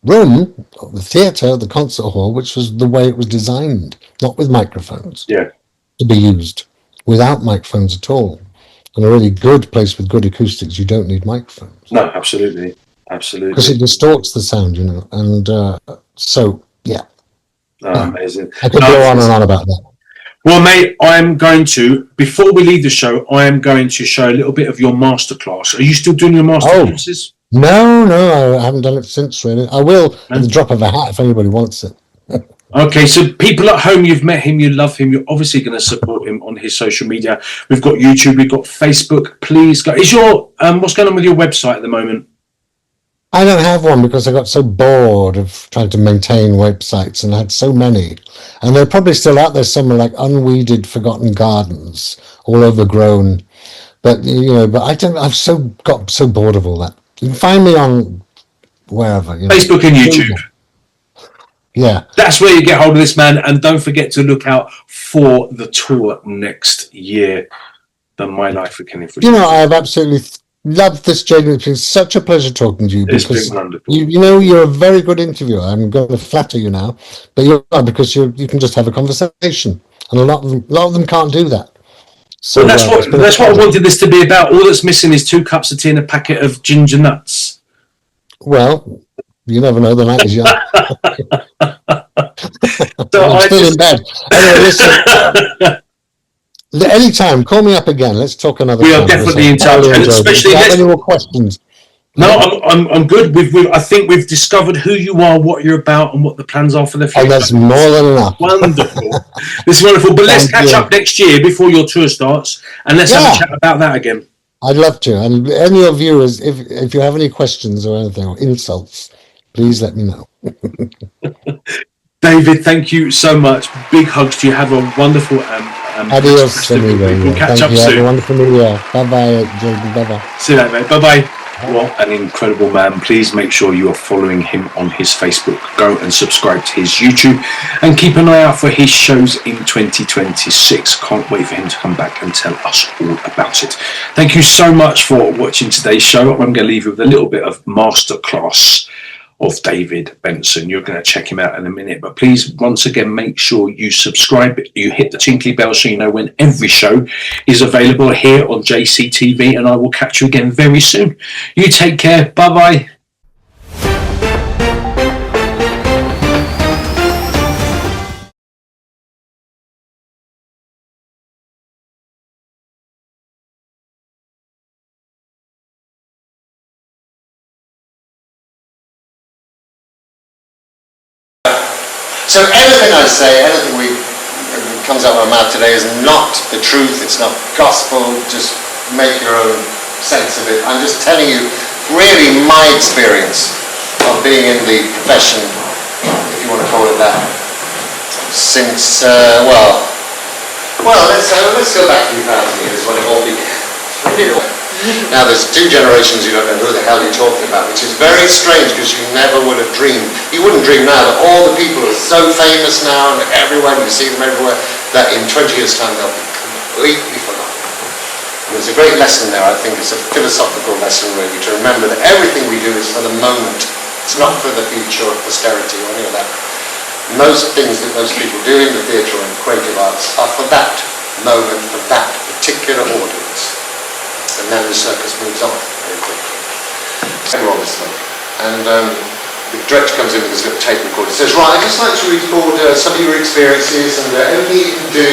room, the theatre, the concert hall, which was the way it was designed, not with microphones. Yeah. To be used without microphones at all. And a really good place with good acoustics, you don't need microphones. No, absolutely. Absolutely. Because it distorts the sound, you know. And so, yeah. Amazing. I could go on and on about that. Well, mate, before we leave the show, I am going to show a little bit of your masterclass. Are you still doing your masterclasses? No, I haven't done it since, really. I will at the drop of a hat if anybody wants it. Okay, so people at home, you've met him, you love him, you're obviously going to support him on his social media. We've got YouTube, we've got Facebook. Please go. What's going on with your website at the moment? I don't have one because I got so bored of trying to maintain websites, and I had so many. And they're probably still out there somewhere, like unweeded, forgotten gardens, all overgrown. But, you know, I've got so bored of all that. You can find me on wherever. You know. Facebook and YouTube. Yeah. That's where you get hold of this man. And don't forget to look out for the tour next year. The My Life with Kenny. You know, I've absolutely loved this, Jaden. It's been such a pleasure talking to you. It's because been wonderful. you know, you're a very good interviewer. I'm going to flatter you now, but you are, because you can just have a conversation, and a lot of them can't do that. So well, that's what I wanted this to be about. All that's missing is 2 cups of tea and a packet of ginger nuts. Well, you never know. The night is young. So I'm still in bed. Anyway, listen. Anytime, call me up again. Let's talk another time. We are definitely in touch, and especially. Do you have any more questions? No, I'm good. I think we've discovered who you are, what you're about, and what the plans are for the future. And that's more than enough. Wonderful. This is wonderful. But let's catch up next year before your tour starts, and let's have a chat about that again. I'd love to. And any of you, if you have any questions or anything, or insults, please let me know. David, thank you so much. Big hugs to you. Have a wonderful adios, amigo. We'll catch up soon. Have a wonderful new year. Bye-bye, Jaden. Bye-bye. See you later, mate. Bye-bye. What an incredible man. Please make sure you are following him on his Facebook. Go and subscribe to his YouTube and keep an eye out for his shows in 2026. Can't wait for him to come back and tell us all about it. Thank you so much for watching today's show. I'm going to leave you with a little bit of masterclass of David Benson. You're going to check him out in a minute, but please, once again, make sure you subscribe, you hit the tinkly bell so you know when every show is available here on JCTV, and I will catch you again very soon. You take care. Bye-bye. So anything I say, anything comes out of my mouth today is not the truth, it's not gospel, just make your own sense of it. I'm just telling you really my experience of being in the profession, if you want to call it that, since, let's go back 2,000 years when it all began. Now there's 2 generations you don't know who the hell you're talking about, which is very strange because you never would have dreamed. You wouldn't dream now that all the people are so famous now and everywhere, you see them everywhere, that in 20 years' time they'll be completely forgotten. And there's a great lesson there, I think. It's a philosophical lesson really, to remember that everything we do is for the moment. It's not for the future or posterity or any of that. Most things that most people do in the theatre and creative arts are for that moment, for that particular audience. And then the circus moves on very quickly. We're on this one. And the director comes in with this little tape recorder. He says, right, I'd just like to record some of your experiences and anything you can do,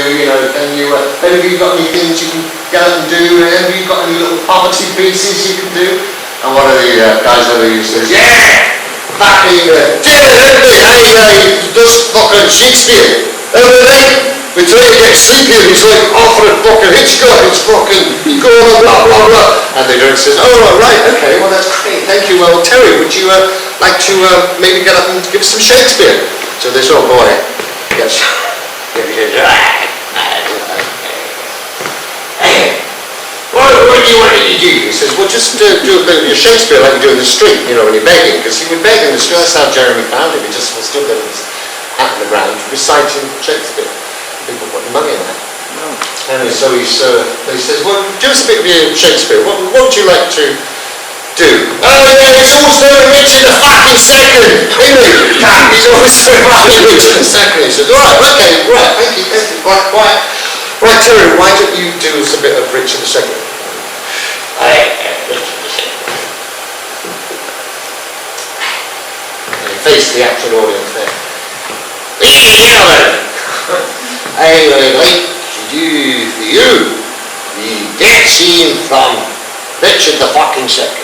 can you, any of you got any things you can go and do, any of you got any little poverty pieces you can do? And one of the guys over here says, yeah, fucking, hey, does fucking Shakespeare, everything. We try to get sleepy and he's like Alfred fucking Hitchcock, it's fucking going on, blah, blah, blah. And the director says, oh, right, okay, well, that's great, thank you. Well, Terry, would you like to maybe get up and give some Shakespeare? So this old boy gets, what do you want me to do? He says, well, just do a bit of your Shakespeare like you do in the street, when you're begging, because he would beg in the street. That's how Jeremy found him. He just stood there with his hat in the ground, reciting Shakespeare. People putting money in that. And so he says, well, do us a bit of your Shakespeare. What would you like to do? Oh, yeah, he's always very rich in the fucking second. He's always so fucking rich in the second. He says, all right, okay, right, thank you. Right, Terry, why don't you do us a bit of rich in the second? And he faced the actual audience there. Ladies and gentlemen, I would like to do for you the death scene from Richard the fucking Second.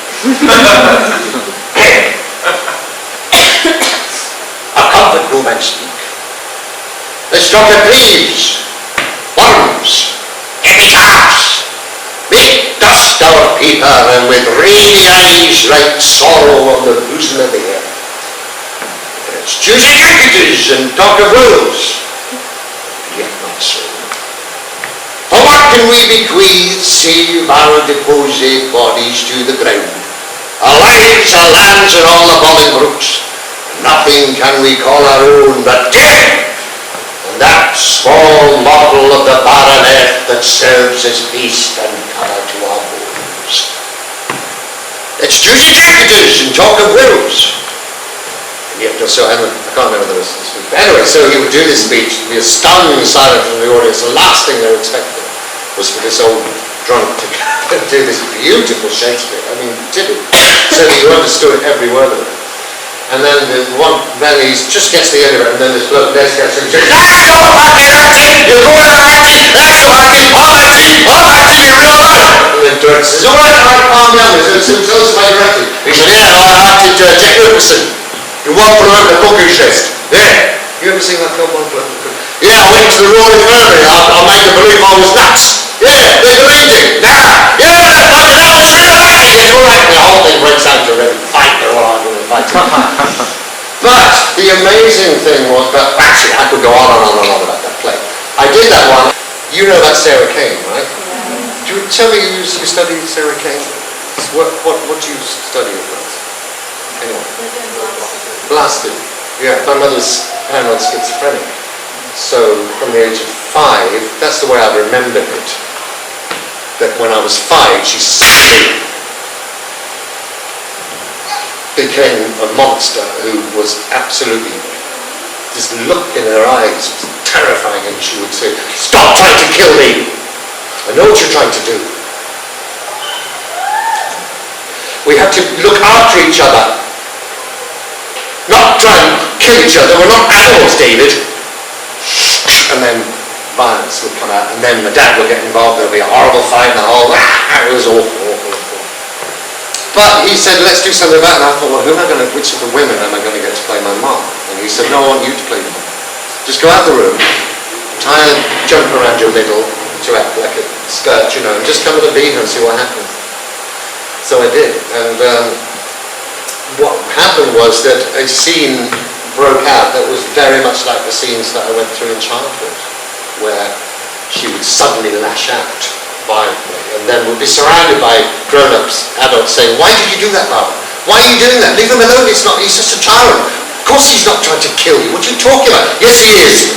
A comfort romance speak. Let's talk of leaves, worms, epitaphs, make dust out of paper and with rainy eyes write sorrow on the bosom of the earth. Let's choose executives and talk of wills. Yet not so. For what can we bequeath save our deposed bodies to the ground? Our lives, our lands, and all the bobbing brooks. Nothing can we call our own but death, and that small model of the barren earth that serves as feast and cover to our bones. Let's choose executives and talk of wills. Yeah, so I can't remember the rest of the speech. But anyway, so he would do this speech, be a stunned silence from the audience. The last thing they were expecting was for this old drunk to do this beautiful Shakespeare. I mean, did it? So you understood every word of it. And then then he just gets to the end of it, and then this bloke gets and says, that's not fucking acting! You're going on acting! That's not acting! I'm acting in real life! And then director says, all right, calm down. So tell us about your acting. He said, yeah, I acted Jack Nicholson. You walk around the cooking chest. Yeah. You ever seen that film, One Flew Over the Cuckoo's Nest? Yeah, I went to the Royal Infirmary. I made them believe I was nuts. Yeah, they believed it. Nah. Yeah, fucking hell, it's real acting. It's all right. The whole thing breaks down to a really fight. They're all arguing and fighting. But the amazing thing was that, actually, I could go on and on and on about that play. I did that one. You know that Sarah Kane, right? Yeah. Do you tell me you studied Sarah Kane? What do you study at first? Anyone? Blasted. Yeah, my mother's paranoid schizophrenic. So from the age of 5, that's the way I remembered it. That when I was 5, she suddenly became a monster who was absolutely, this look in her eyes was terrifying, and she would say, stop trying to kill me! I know what you're trying to do. We have to look after each other. Not try and kill each other. We're not animals, David. And then violence would come out, and then my dad would get involved. There'll be a horrible fight in the hall. It was awful. But he said, let's do something about it. And I thought, well, which of the women am I going to get to play my mom? And he said, no, I want you to play the mom. Just go out the room, tie a jumper around your middle to act like a skirt, and just come to the beat and see what happens. So I did, and what happened was that a scene broke out that was very much like the scenes that I went through in childhood, where she would suddenly lash out violently, and then would be surrounded by grown-ups, adults saying, why did you do that, Barbara? Why are you doing that? Leave him alone, he's just a tyrant. Of course he's not trying to kill you. What are you talking about? Yes, he is.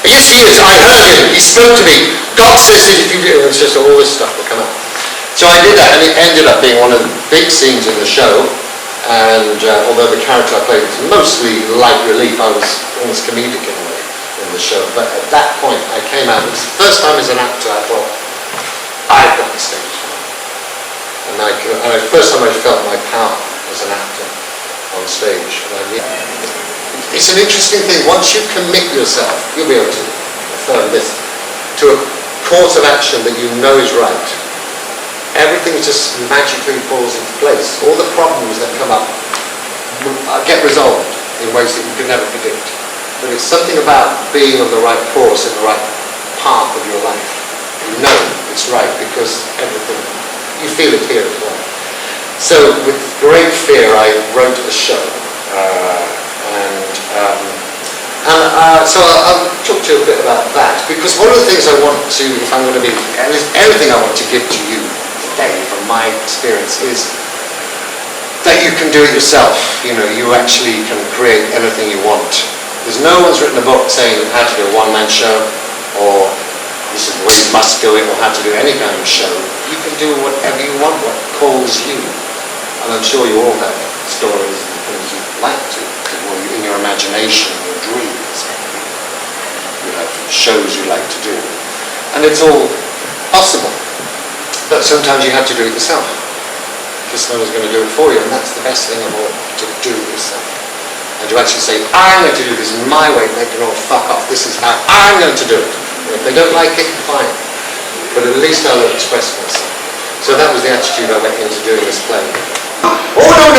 Yes, he is. I heard him. He spoke to me. God says that if you do, it's just all this stuff will come out. So I did that, and it ended up being one of the big scenes in the show. And although the character I played was mostly light relief, I was almost comedic in a way in the show. But at that point, I came out. It was the first time as an actor I thought, I've got the stage. And the first time I felt my power. as an actor on stage. It's an interesting thing. Once you commit yourself, you'll be able to affirm this, to a course of action that you know is right. Everything just magically falls into place. All the problems that come up get resolved in ways that you could never predict. But it's something about being on the right course and the right path of your life. You know it's right because everything, you feel it here as well. So with great fear I wrote a show. So I'll talk to you a bit about that, because one of the things I want to, if I'm going to be, everything I want to give to you today from my experience is that you can do it yourself. You know, you actually can create anything you want. There's no one's written a book saying how to do a one-man show, or this is the way you must do it, or how to do any kind of show. You can do whatever you want, what calls you. And I'm sure you all have stories and things you'd like to, or in your imagination, your dreams. You have shows you like to do. And it's all possible. But sometimes you have to do it yourself, because no one's going to do it for you, and that's the best thing of all, to do it yourself. And to actually say, I'm going to do this my way, they can all fuck off, this is how I'm going to do it. And if they don't like it, fine. But at least I'll express myself. So that was the attitude I went into doing this play. Oh, no,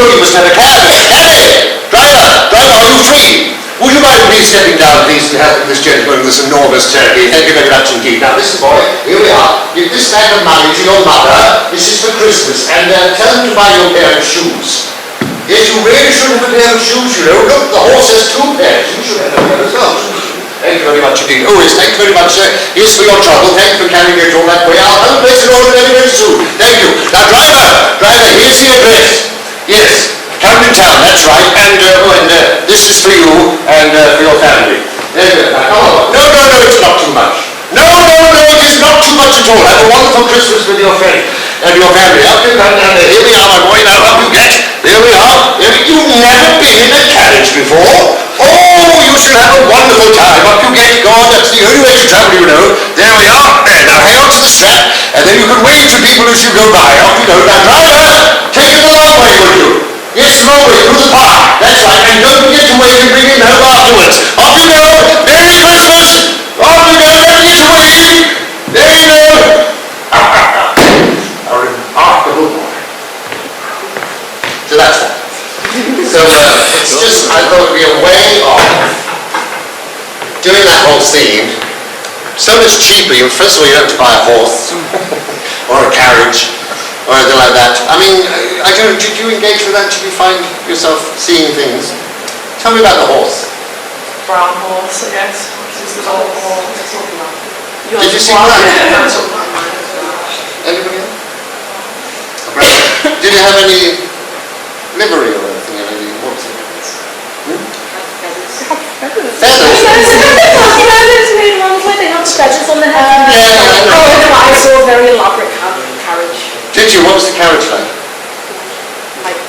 you must have a cab. Hey, driver, are you free? Would you mind please stepping down, please, and helping this gentleman with this enormous turkey? Thank you very much indeed. Now listen, boy, here we are. Give this bag of money to your mother. This is for Christmas. And tell them to buy you a pair of shoes. Yes, you really should have a pair of shoes, you know. Look, the horse has 2 pairs. You should have a pair as well. Thank you very much indeed. Oh, yes, thank you very much, sir. Here's for your trouble. Thank you for carrying it all that way. I'll have a place in order very soon. Thank you. Now, driver, here's the address. Yes, Camden Town, that's right. And this is for you and for your family. There you go. Now, come on. No, it's not too much. No, it is not too much at all. Have a wonderful Christmas with your friend and your family. Up you come down there. Here we are, my boy. Now, up you get. There we are. You've never been in a carriage before. Oh, you should have a wonderful time. Up you get. Go on, that's the only way to travel, you know. There we are. There, now hang on to the strap, and then you can wave to people as you go by. Off you go. Now, driver, take it the long way, will you? Yes, the long way, through the park. That's right. And don't forget to wave and bring him home afterwards. Off you go. Merry Christmas. Off you go. Don't forget to wave. There you go. A remarkable boy. So that's that. So it's just, I thought it would be a way of doing that whole scene so much cheaper. First of all, you don't have to buy a horse or a carriage or anything like that. I mean, I don't know, did you engage with that? Did you find yourself seeing things? Tell me about the horse. Brown horse, I guess. This is the old horse. Did you see that? Anybody else? Did you have any livery or anything? What was it? Feathers. They have feathers on the head. Yeah, I know. I saw a very elaborate carriage. Did you? What was the carriage like? Like,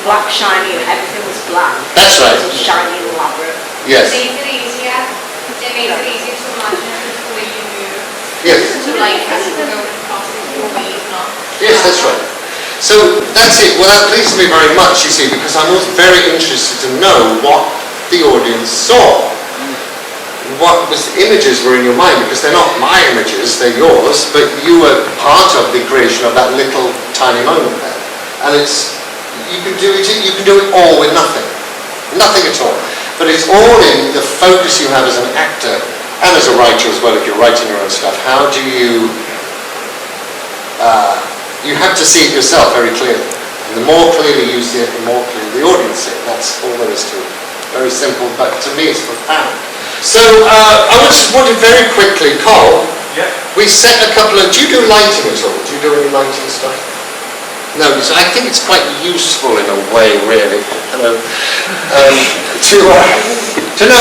black, shiny, and everything was black. That's right. It was shiny and elaborate. Yes. It makes it easier to imagine the way you move. Yes. So like, as if we're going across your ways, not. Yes, that's right. So that's it. Well, that pleased me very much, you see, because I'm always very interested to know what the audience saw. What images were in your mind, because they're not my images, they're yours, but you were part of the creation of that little tiny moment there. And you can do it all with nothing at all. But it's all in the focus you have as an actor and as a writer as well. If you're writing your own stuff, how do you have to see it yourself very clearly. And the more clearly you see it, the more clearly the audience see it. That's all there is to it. Very simple, but to me it's profound. So I just wanted very quickly, Cole, we set a couple of, do you do lighting at all? Do you do any lighting stuff? No, so I think it's quite useful in a way, really, to know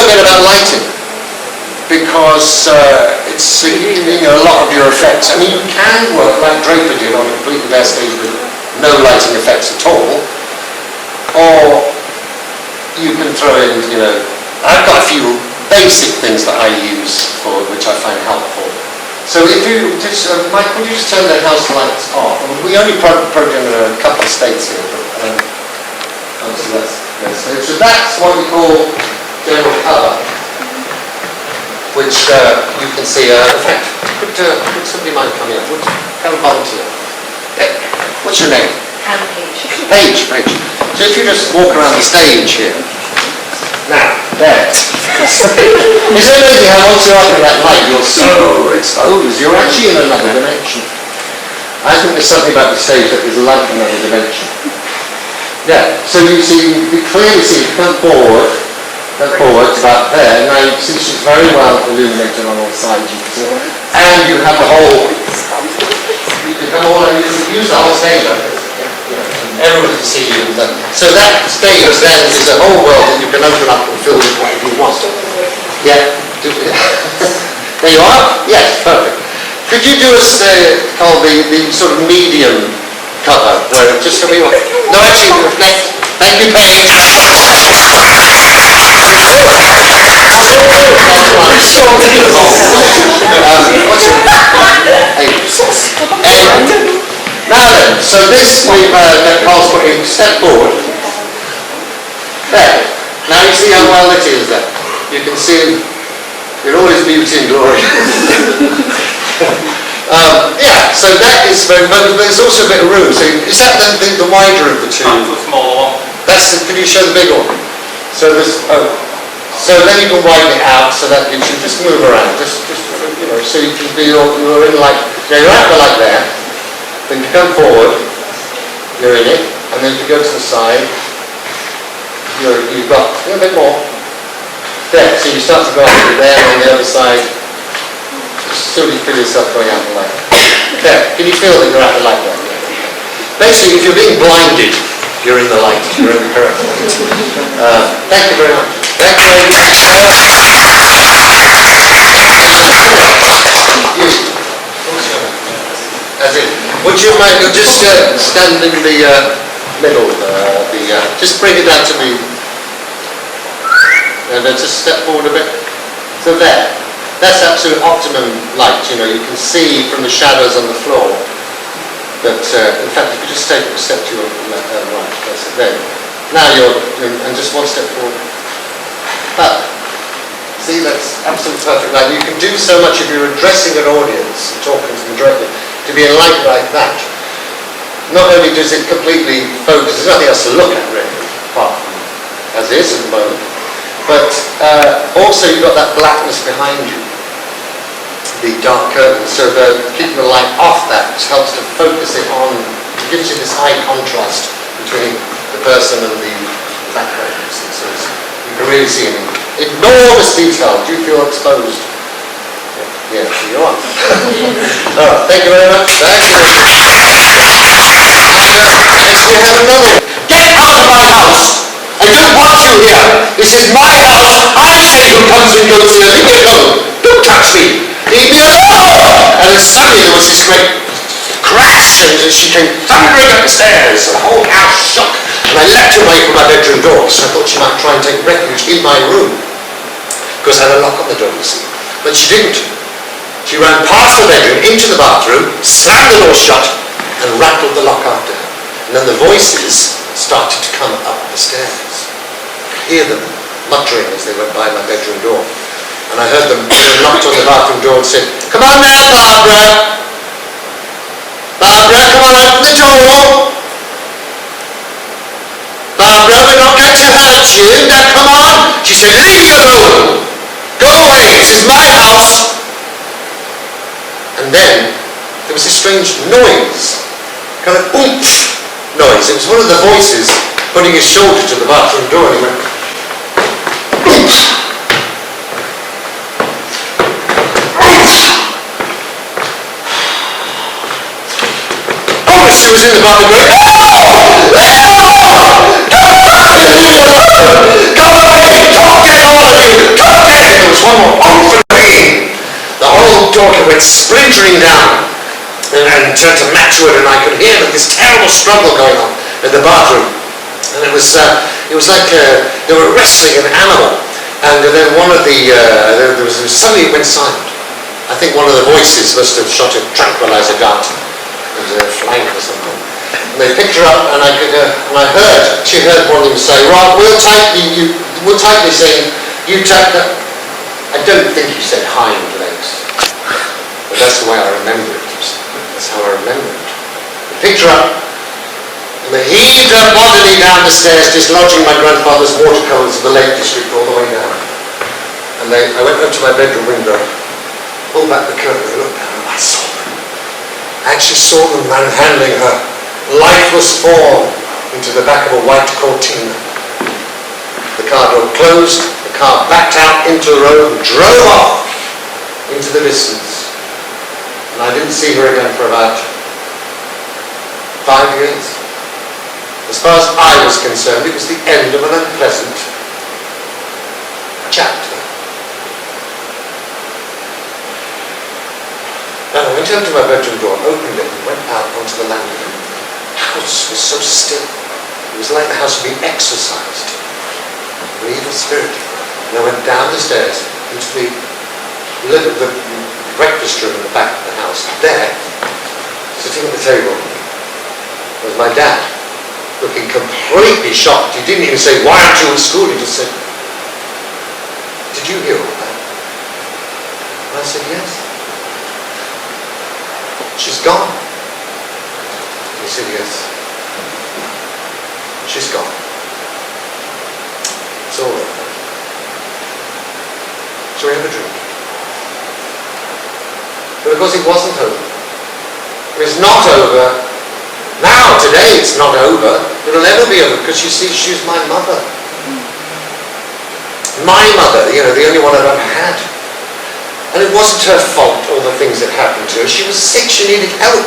a bit about lighting. Because it's a lot of your effects. I mean, you can work like Draper did on a completely bare stage with no lighting effects at all, or you can throw in, I've got a few basic things that I use for which I find helpful. So if you just, Mike, would you just turn the house lights off? We only program in a couple of states here, but So that's what we call general colour, which you can see. In fact, could somebody mind coming up? Would come volunteer? What's your name? Paige. So if you just walk around the stage here. Now, there. Isn't it amazing how once you're up in that light, you're so exposed, you're actually in another dimension. I think there's something about the stage that is like another dimension. Yeah, so you clearly see, come forward, it's about there. Now you can see she's very well illuminated on all sides, and you have the whole, you can come all, you can use the whole stage. Everyone can see you. So that stage then is a whole world that you can open up and fill with whatever you want. Yeah. There you are. Yes, perfect. Could you do us, Carl, the sort of medium cover, where just so we want. No, actually, thank you, Paige. Now then, so this we've Carl's putting step forward. There. Now you see how well it is there. You can see in all his beauty and glory. Yeah, so that is very much, but there's also a bit of room. So is that the wider of the two? That's the smaller one. Could you show the big one? So there's, so then you can widen it out, so that gives you, just move around, just so you can be, you're in like, you're out the light there. Then you come forward, you're in it, and then you go to the side, you've got a bit more. There, so you start to go up there and on the other side, so you feel yourself going out the light. There, can you feel that you're out the light there? Basically, if you're being blinded, you're in the light, you're in the current. Thank you very much. Thank you very much. As in, would you mind, you'll just stand in the middle, just bring it down to me, and then just step forward a bit. So there, that's absolute optimum light, you can see from the shadows on the floor that, in fact, if you just take a step to your right, that's it, there. Now you're, and just one step forward. But, see, that's absolutely perfect light. You can do so much if you're addressing an audience, talking to them directly. To be a light like that, not only does it completely focus, there's nothing else to look at really, apart from as it is at the moment, but also you've got that blackness behind you, the dark curtain, so keeping the light off that helps to focus it on, it gives you this high contrast between the person and the background. So you can really see enormous detail. Do you feel exposed? Yeah, you are. Alright, thank you very much. Thank you. Next we have another. Get out of my house! I don't want you here! This is my house! I say who comes and goes here! Leave me alone! Don't touch me! Leave me alone! And then suddenly there was this great crash, and she came thundering up the stairs, and the whole house shook. And I leapt away from my bedroom door, so I thought she might try and take refuge in my room, because I had a lock on the door, you see. But she didn't. She ran past the bedroom, into the bathroom, slammed the door shut, and rattled the lock after her. And then the voices started to come up the stairs. I could hear them muttering as they went by my bedroom door. And I heard them knocked on the bathroom door and said, "Come on now, Barbara! Barbara, come on, open the door! Barbara, we're not going to hurt you! Now come on!" She said, "Leave me alone! Go away! This is my house!" And then there was this strange noise, kind of oomph noise. It was one of the voices putting his shoulder to the bathroom door, and he went oomph. Oh, she was in the bathroom going, "No! Go away! Don't get all of you! Don't get it!" There was one more oomph again. The whole door went splintering down and turned to matchwood, and I could hear this terrible struggle going on in the bathroom. And it was like they were wrestling an animal. And then one of suddenly it went silent. I think one of the voices must have shot a tranquilizer dart into their flank or something. And they picked her up, and she heard one of them say, "Right, we'll take this in. You take the." I don't think he said hind legs, but that's the way I remember it. That's how I remember it. They picked her up, and they heaved her bodily down the stairs, dislodging my grandfather's watercolours of the Lake District all the way down. And I went up to my bedroom window, pulled back the curtain, and looked down, and I saw them. I actually saw them manhandling her lifeless form into the back of a white Cortina. The car door closed, the car backed out into the road and drove off into the distance. And I didn't see her again for about 5 years. As far as I was concerned, it was the end of an unpleasant chapter. And I went over to my bedroom door, opened it, and went out onto the landing. The house was so still. It was like the house had been exorcised. An evil spirit. And I went down the stairs into the breakfast room at the back of the house. There, sitting at the table, was my dad, looking completely shocked. He didn't even say, "Why aren't you at school?" He just said, "Did you hear all that?" And I said, "Yes." "She's gone." He said, "Yes. She's gone. It's all over." So we have a drink. But of course it wasn't over. It's not over. Now, today, it's not over. It'll never be over, because you see, she was my mother. My mother, the only one I've ever had. And it wasn't her fault, all the things that happened to her. She was sick, she needed help.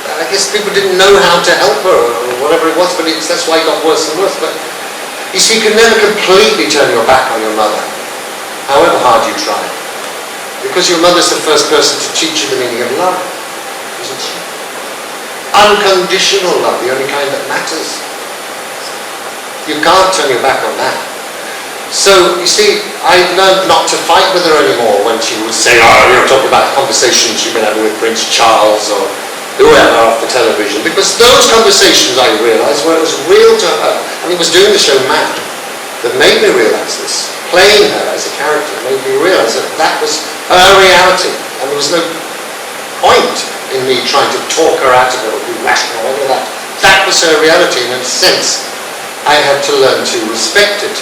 I guess people didn't know how to help her, or whatever it was, but that's why it got worse and worse. But you see, you can never completely turn your back on your mother, however hard you try. Because your mother's the first person to teach you the meaning of love, isn't she? Unconditional love, the only kind that matters. You can't turn your back on that. So, you see, I learned not to fight with her anymore when she would say, talk about conversations you've been having with Prince Charles or whoever off the television. Because those conversations, I realised, were as real to her, and it was doing the show Mad that made me realise this. Playing her as a character made me realise that was her reality, and there was no point in me trying to talk her out of it or be rational or any of that. That was her reality, and in a sense, I had to learn to respect it,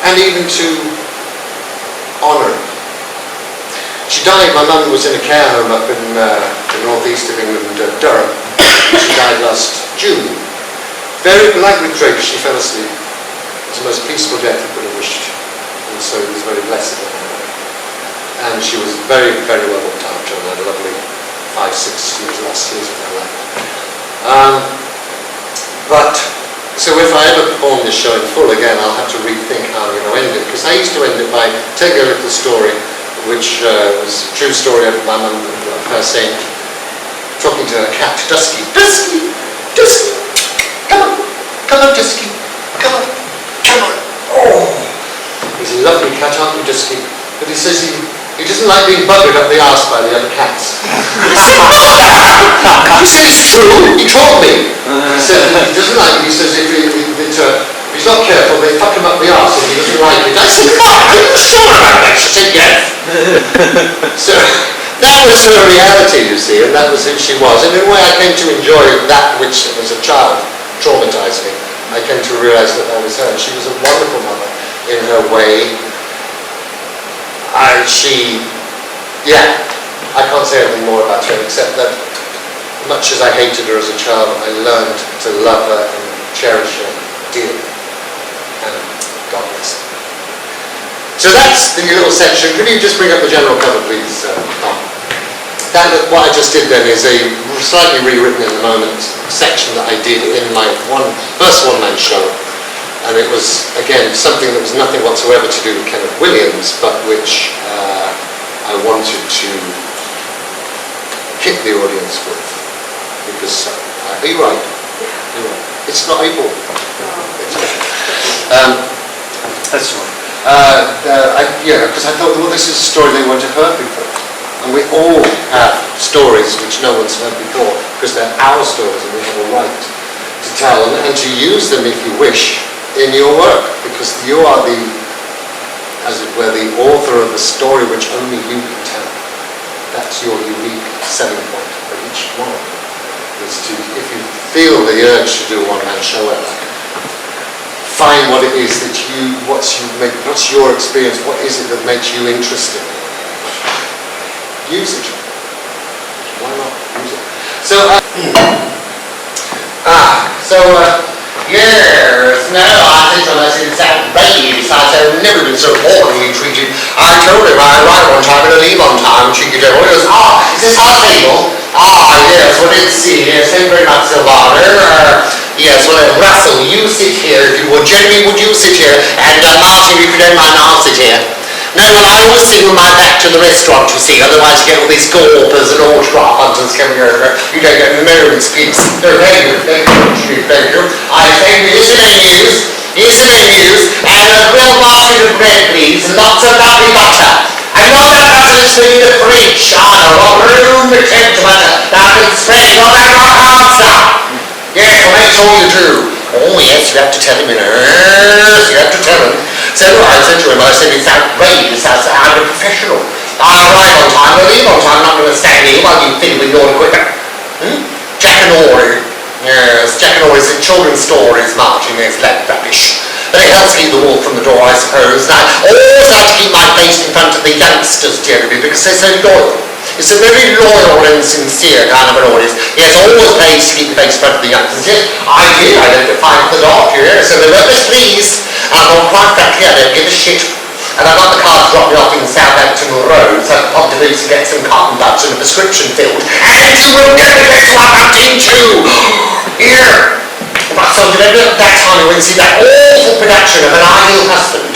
and even to honour it. She died, my mum was in a care home up in the northeast of England, Durham. She died last June. Very politely draped, she fell asleep. It was the most peaceful death I could have wished, and so it was very blessed of her. And she was very, very well looked after, and had a lovely 5-6 years, last years of her life. So if I ever perform this show in full again, I'll have to rethink how I'm going to end it, because I used to end it by taking a little story, which was a true story of my mum, of her saying, talking to her cat, Dusky, Dusky, Dusky, come on, Dusky, come on. Oh, he's a lovely cat, aren't you, Dusky? But he says he doesn't like being buggered up the arse by the other cats. He said, it's true, he told me. He said he doesn't like it. He says if he's not careful, they fuck him up the arse and he doesn't like it. I said, Mom, are you sure about that? She said, yes. So that was her reality, you see, and that was who she was. And in a way I came to enjoy that which as a child traumatized me. I came to realise that was her. She was a wonderful mother in her way. I can't say anything more about her except that much as I hated her as a child, I learned to love her and cherish her dearly. And God bless her. So that's the little section. Could you just bring up the general cover, please, Tom? What I just did then is a slightly rewritten in the moment section that I did in my first one-man show. And it was, again, something that was nothing whatsoever to do with Kenneth Williams, but which I wanted to hit the audience with. Because, are you right? You're right. It's not April. That's right. Because I thought, well, this is a story they won't have heard before. And we all have stories which no one's heard before, because they're our stories and we have a right to tell them and to use them if you wish in your work, because you are the, as it were, the author of a story which only you can tell. That's your unique selling point for each one. Is to, if you feel the urge to do a one-man show ever, find what it is that what's your experience, what is it that makes you interested? Use it. Why not use it? So, yes, no, I think it's outrageous. I said, I've never been so appallingly treated. I told him I arrived on time and I leave on time, and she could go, he goes, is this our table? Yes, well, let's see, yes, thank you very much, Sylvana. Yes, well, Russell, you sit here if you would. Jeremy, would you sit here? And Martin, if you don't mind, I'll sit here. No, well, I always sit with my back to the restaurant, you see, otherwise you get all these gawpers and autograph hunters coming over. You don't get no excuse. No, thank you. I thank you. Here's the menus, and a grilled basket of bread, please, and lots of lovely butter. And not that butter that's been in the fridge. What room to tempt butter. That can spread on that hard stuff. Yes, well, make sure you do. Oh, yes, you have to tell him, Yes, you have to tell him. So I said to him, it's outrageous. I'm a professional. I arrive on time, I leave on time. I'm not going to stand here while you fiddle with your equipment. Jack and Ori. Yes, Jack and Ori's children's stories, Martin. There's that rubbish. But it helps keep the wolf from the door, I suppose. And I always like to keep my face in front of the youngsters, Jeremy, because they're so loyal. It's a very loyal and sincere kind of an audience. Yes, always pays to keep the face in front of the youngsters. Yes, I did. I left at 5 o'clock, so they were best pleased. And I'm quite frankly, I don't give a shit. And I got the car to drop me off in Southampton Road, so I could pop to boots and get some cotton buds and a prescription filled. And you will never guess what I bumped into! Here! So you remember at that time we went to see that awful production of An Ideal Husband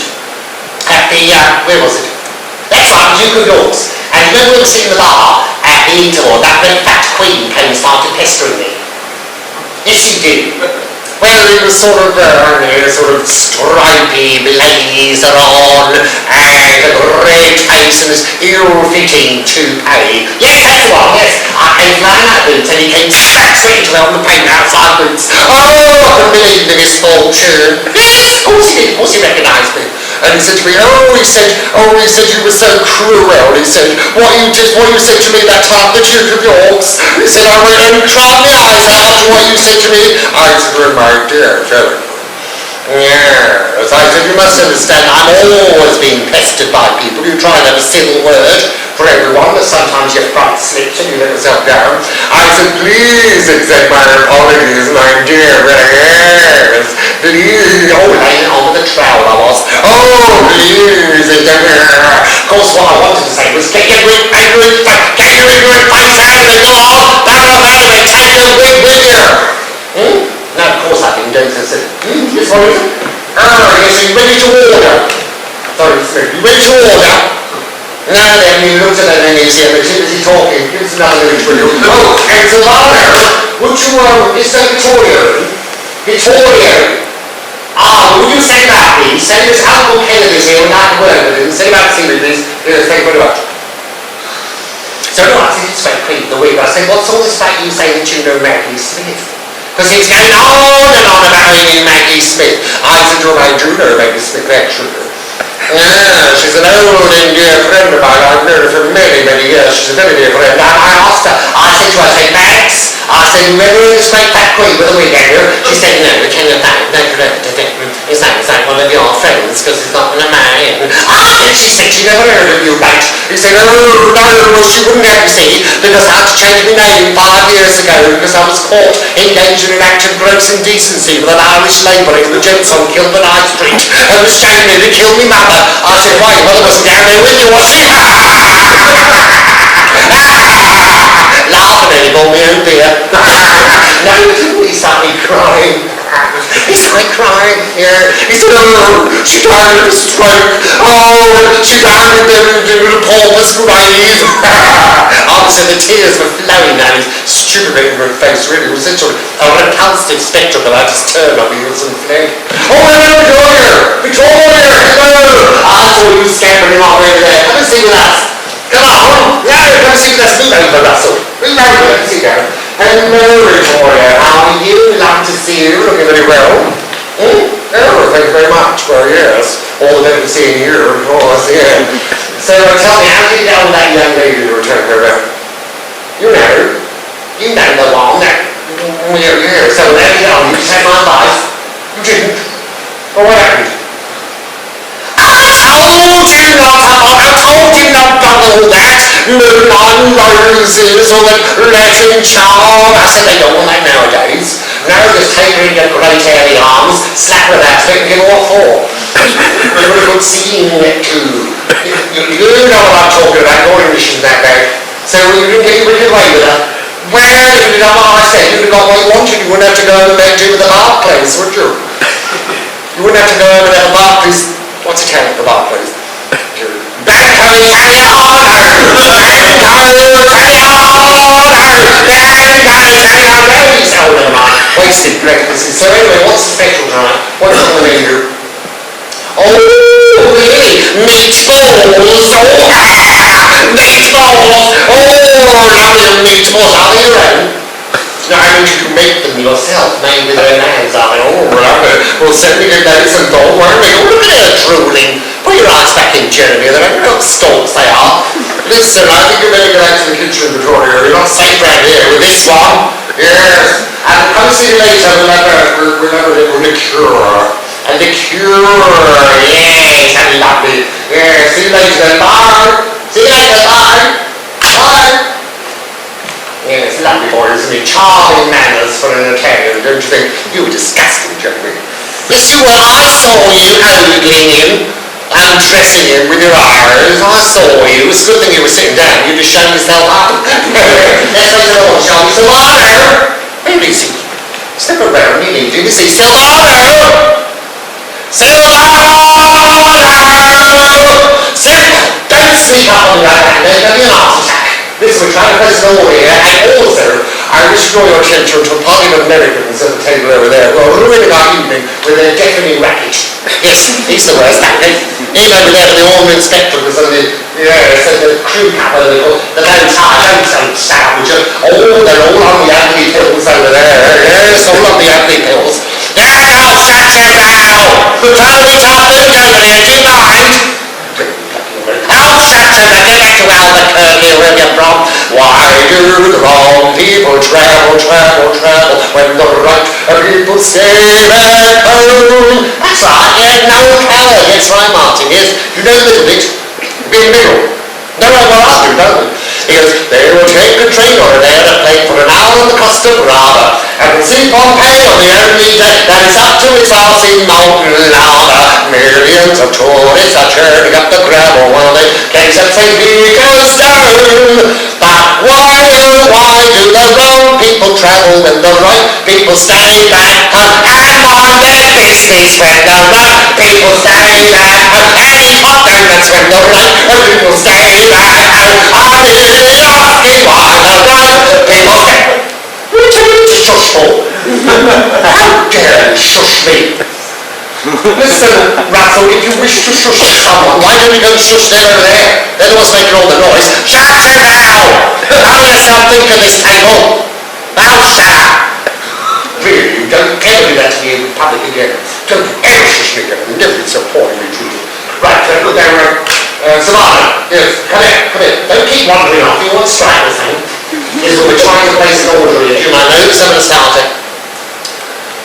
at the, where was it? That's right, Duke of York's. And you remember we were sitting in the bar at the Eton, that very fat queen came and started pestering me. Yes, she did. Well, it was sort of stripy blazer on, and a red face and this ill-fitting toupee. Yes, that's the one, yes. I came flying out boots and he came straight to me on the pavement outside boots. Oh, I couldn't believe the misfortune. Yes, of course he did, of course he recognised me. And he said to me, he said you were so cruel. He said, what you said to me that time, the Duke of York's. He said, I went and cried my eyes out after what you said to me. I said, well, my dear fellow. Yes, I said, you must understand, I'm always being pestered by people who try and have a civil word for everyone, but sometimes your front slips and you let yourself down. I said, please accept my apologies, my dear, yes. Please, laying on with the trowel I was. Please, of course what I wanted to say was, get your ignorant face out of the door, take your wig with you. No, of course I didn't. Jaden said, yes, what is it? Yes, are you ready to order? Sorry, Smith, you ready to order? No, then he looked at it and he said, as soon as he's talking, give us another minute, will you? And Solano, would you, is that Victoria? Victoria? Would you send that, please? Send this Uncle Kennedy's here, we'd like to work with him. Send him out to see me, please. Yes, thank you very much. So no, I said, it's very clean, the wig. I said, what's all this about you saying that you know Maggie Smith? Because he's going on and on about me and Maggie Smith. I said to him, I do know Maggie Smith, actually. She's an old and dear friend of mine. I've known her for many, many years. She's a very dear friend. And I asked her, I said to her, Max, I said, you remember this great fat queen with a wig, have you? She said, no, we can't have that. No, it's like one of your friends, because he's not going to marry him. She said, she never heard of you, mate. He said, no, well, she wouldn't have, you see, because I had to change my name 5 years ago, because I was caught engaged in an act of gross indecency with an Irish labourer in the gents on Kilburn High Street, and was trying to kill me mother. I said, why, your mother wasn't down there with you, was she? Laughing at him, oh, oh dear. No, he started crying. He started crying, yeah. He said, she died of a stroke. She died with the porpoise grave. Said the tears were flowing down his stupid ignorant face, really. It was such a repulsive spectacle. I just turned on heels and fled. Hello, Victoria! Hello! I saw you scampering off over there. Come and sing with us. Come on! No, let's move over, Russell. Move over, let's sit down. Hello, Victoria. How are you? Love to see you. Looking very well. Oh, thank you very much. Well, yes. All the better to seeing you, of course, yeah. So, tell me, how did you get on with that young lady you were talking about? You know the one that... Yeah, so there you go. You take my advice. You didn't. Well, what happened? I told you not to bubble that. Moonlight roses or the Latin charm. I said they don't want that nowadays. No, just take her in your great hairy arms, slap her about it and give her what for. Give her a good scene too. You know what I'm talking about, your English is that bad. So you didn't get really away with her. Well, if you'd done what I said, you'd have got what you wanted. You wouldn't have to go over there and do with the Barclays, would you? You wouldn't have to go over there to the Barclays. What's it called, the Barclays? Banco Italiano! Wasted great. So anyway, what's the special tonight? What's on the menu? Oh, really? Meatballs! Oh, meatballs! Oh, lovely meatballs. Are they your own? No, I mean, you can make them yourself, made with their hands. I mean, oh, lovely. Well, send me good notes and don't worry. Oh, look at her drooling. Put your eyes back in, Jeremy. They're like little stalks they are. Listen, I think you better go out to the kitchen, Victoria. You're not safe around here with this one. Yes. And come see you later. We'll have a little liqueur. A liqueur. Yes, that'd be lovely. Yeah, see you later. Bye. See you later. Bye. Bye. Yes, lovely boy, isn't he? Charming manners for an Italian, don't you think? You were disgusting, Jeremy. Yes, you were. I saw you ogling him, undressing him with your eyes. I saw you. It was a good thing you were sitting down. You just showed yourself up. Let's go to the horse shop. Silvano! Where is he? Step around, you need him. Is he? Silvano! Silvano! Don't sneak up on me like that. There'll be an heart attack. Listen, we're trying to place an order here, and also, I wish to draw your attention to a party of Americans at the table over there who are ruining our evening with their deafening racket. Yes, he's the worst, that him over there with the ornament spectacles and the crew cap and the bow tie. Don't shout, would you? Oh, they're all on the ugly pills over there. Yes, all on the ugly pills. Yeah, I'll shut you now. The totally tough living over there, do you mind? I'll shut you now. Get back to Albuquerque, where you're from. Why do the wrong people travel when the right people stay back home? That's right, yeah, no colour. Yes, right, Martin, yes. You know a little bit. Be in the middle. No, well, I do, don't we? Yes, they will take a train or an aeroplane for an hour on the Costa Brava and will see Pompeii on the only day that is up to its arse in molten lava. Millions of tourists are churning up the gravel while they gaze at St. Peter's Stone. But why do the wrong people travel when the right people stay back home and mind their business when the right people stay back home and eat hot donuts when the right people stay back home? I really asking why the right people stay. What are you telling me to shush for? How dare you shush me? Listen, Russell, if you wish to shush someone, why don't you go and shush them over there? They're the ones making all the noise. Shut her now! How yourself think of this table? Now shut up! Really, you don't ever do that to me in public again. Don't ever shush me again. I've never been so poorly treated. Right, look there, Savannah, yes, come here. Don't keep wandering off. You want to strike this thing? Yes, we're trying to place an order here. Do you mind? No, I'm going to start it.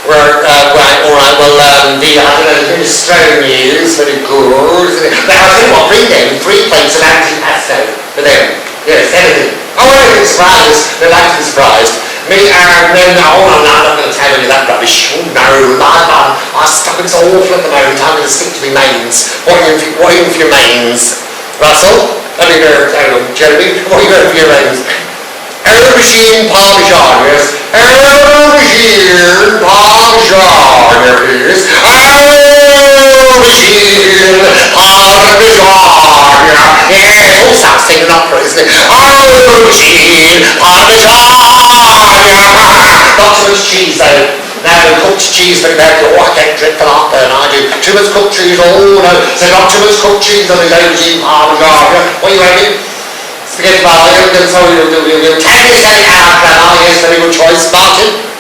Right, all right, well, I don't know, the minestrone is very good. But I'll tell you what, bring them 3 plates of antipasto for them. Yes, anything. Oh, anything surprised. They like to be surprised. Me, and then, oh, no, I'm not going to tell you that rubbish. Oh, no, I stuck it so awful at the moment. I'm going to stick to my mains. What are you for your mains? Russell? Let me go, Jeremy, what are you going for your mains? Aubergine Parmesan, yes. Aubergine Parmesan, yes. Aubergine Parmesan, yeah. It all sounds like an opera, isn't it? Aubergine Parmesan, yeah. Not too much cheese, though. No, cooked cheese, but I get dreadful heartburn, I do. Too much cooked cheese, oh no. So not too much cooked cheese on his aubergine Parmesan, yeah. What are you having? Spaghetti Martin, so you'll tell me say Grandma, yes, very good choice, Martin.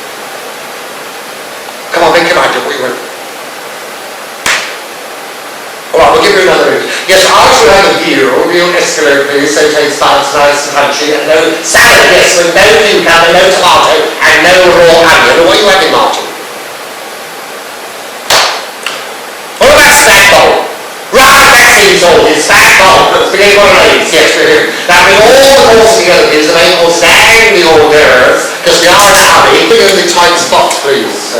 Come on, make it right, what you want. Alright, we'll give you another minute. Yes, I should have a veal escalope, please, so it tastes nice and crunchy, and no salad, yes, with no cucumber, no tomato, and no raw onion. What are you having, Martin? What about spag bowl? Right, that's it, it's spag bowl. Spaghetti bolognese, yes, now bring all the courses together, please, the main course and the hors d'oeuvres, because we are in a hurry. Bring in the tight spots, please.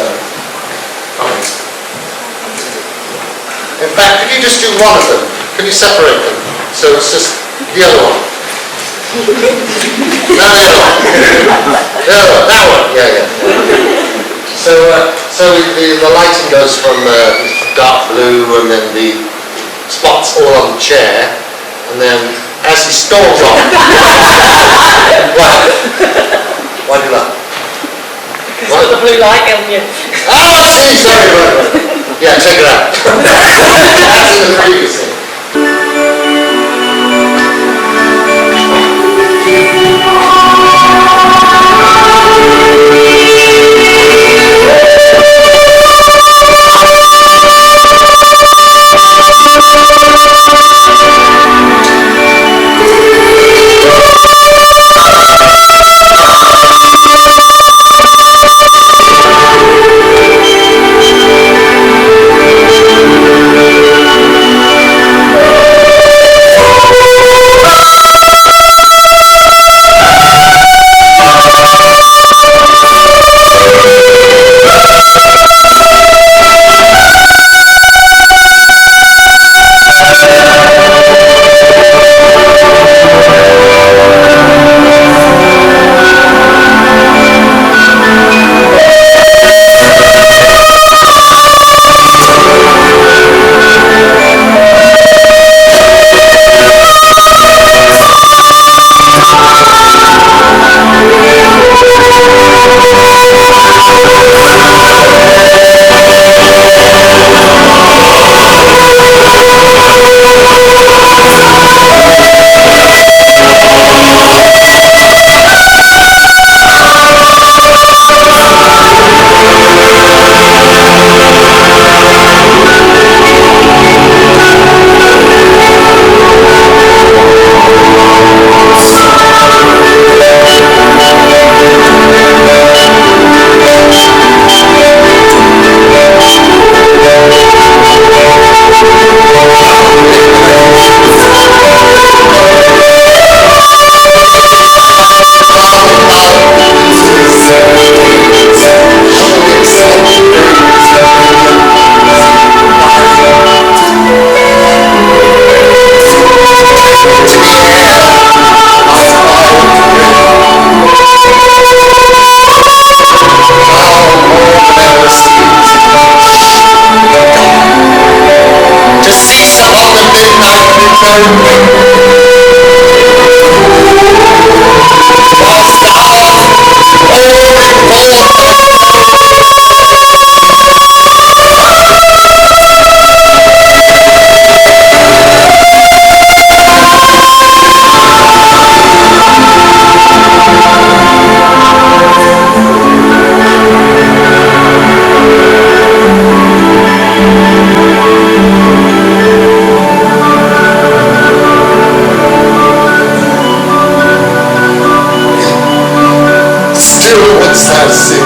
In fact, could you just do one of them? Can you separate them? So it's just the other one. No, the other one. The other one, that one. Yeah. So the lighting goes from dark blue, and then the spots all on the chair, and then as he storms off. Why do that? Because of the blue light on you. Oh, I see, sorry, right. Yeah, check it out. That's in the previous thing. Still wouldst thou sit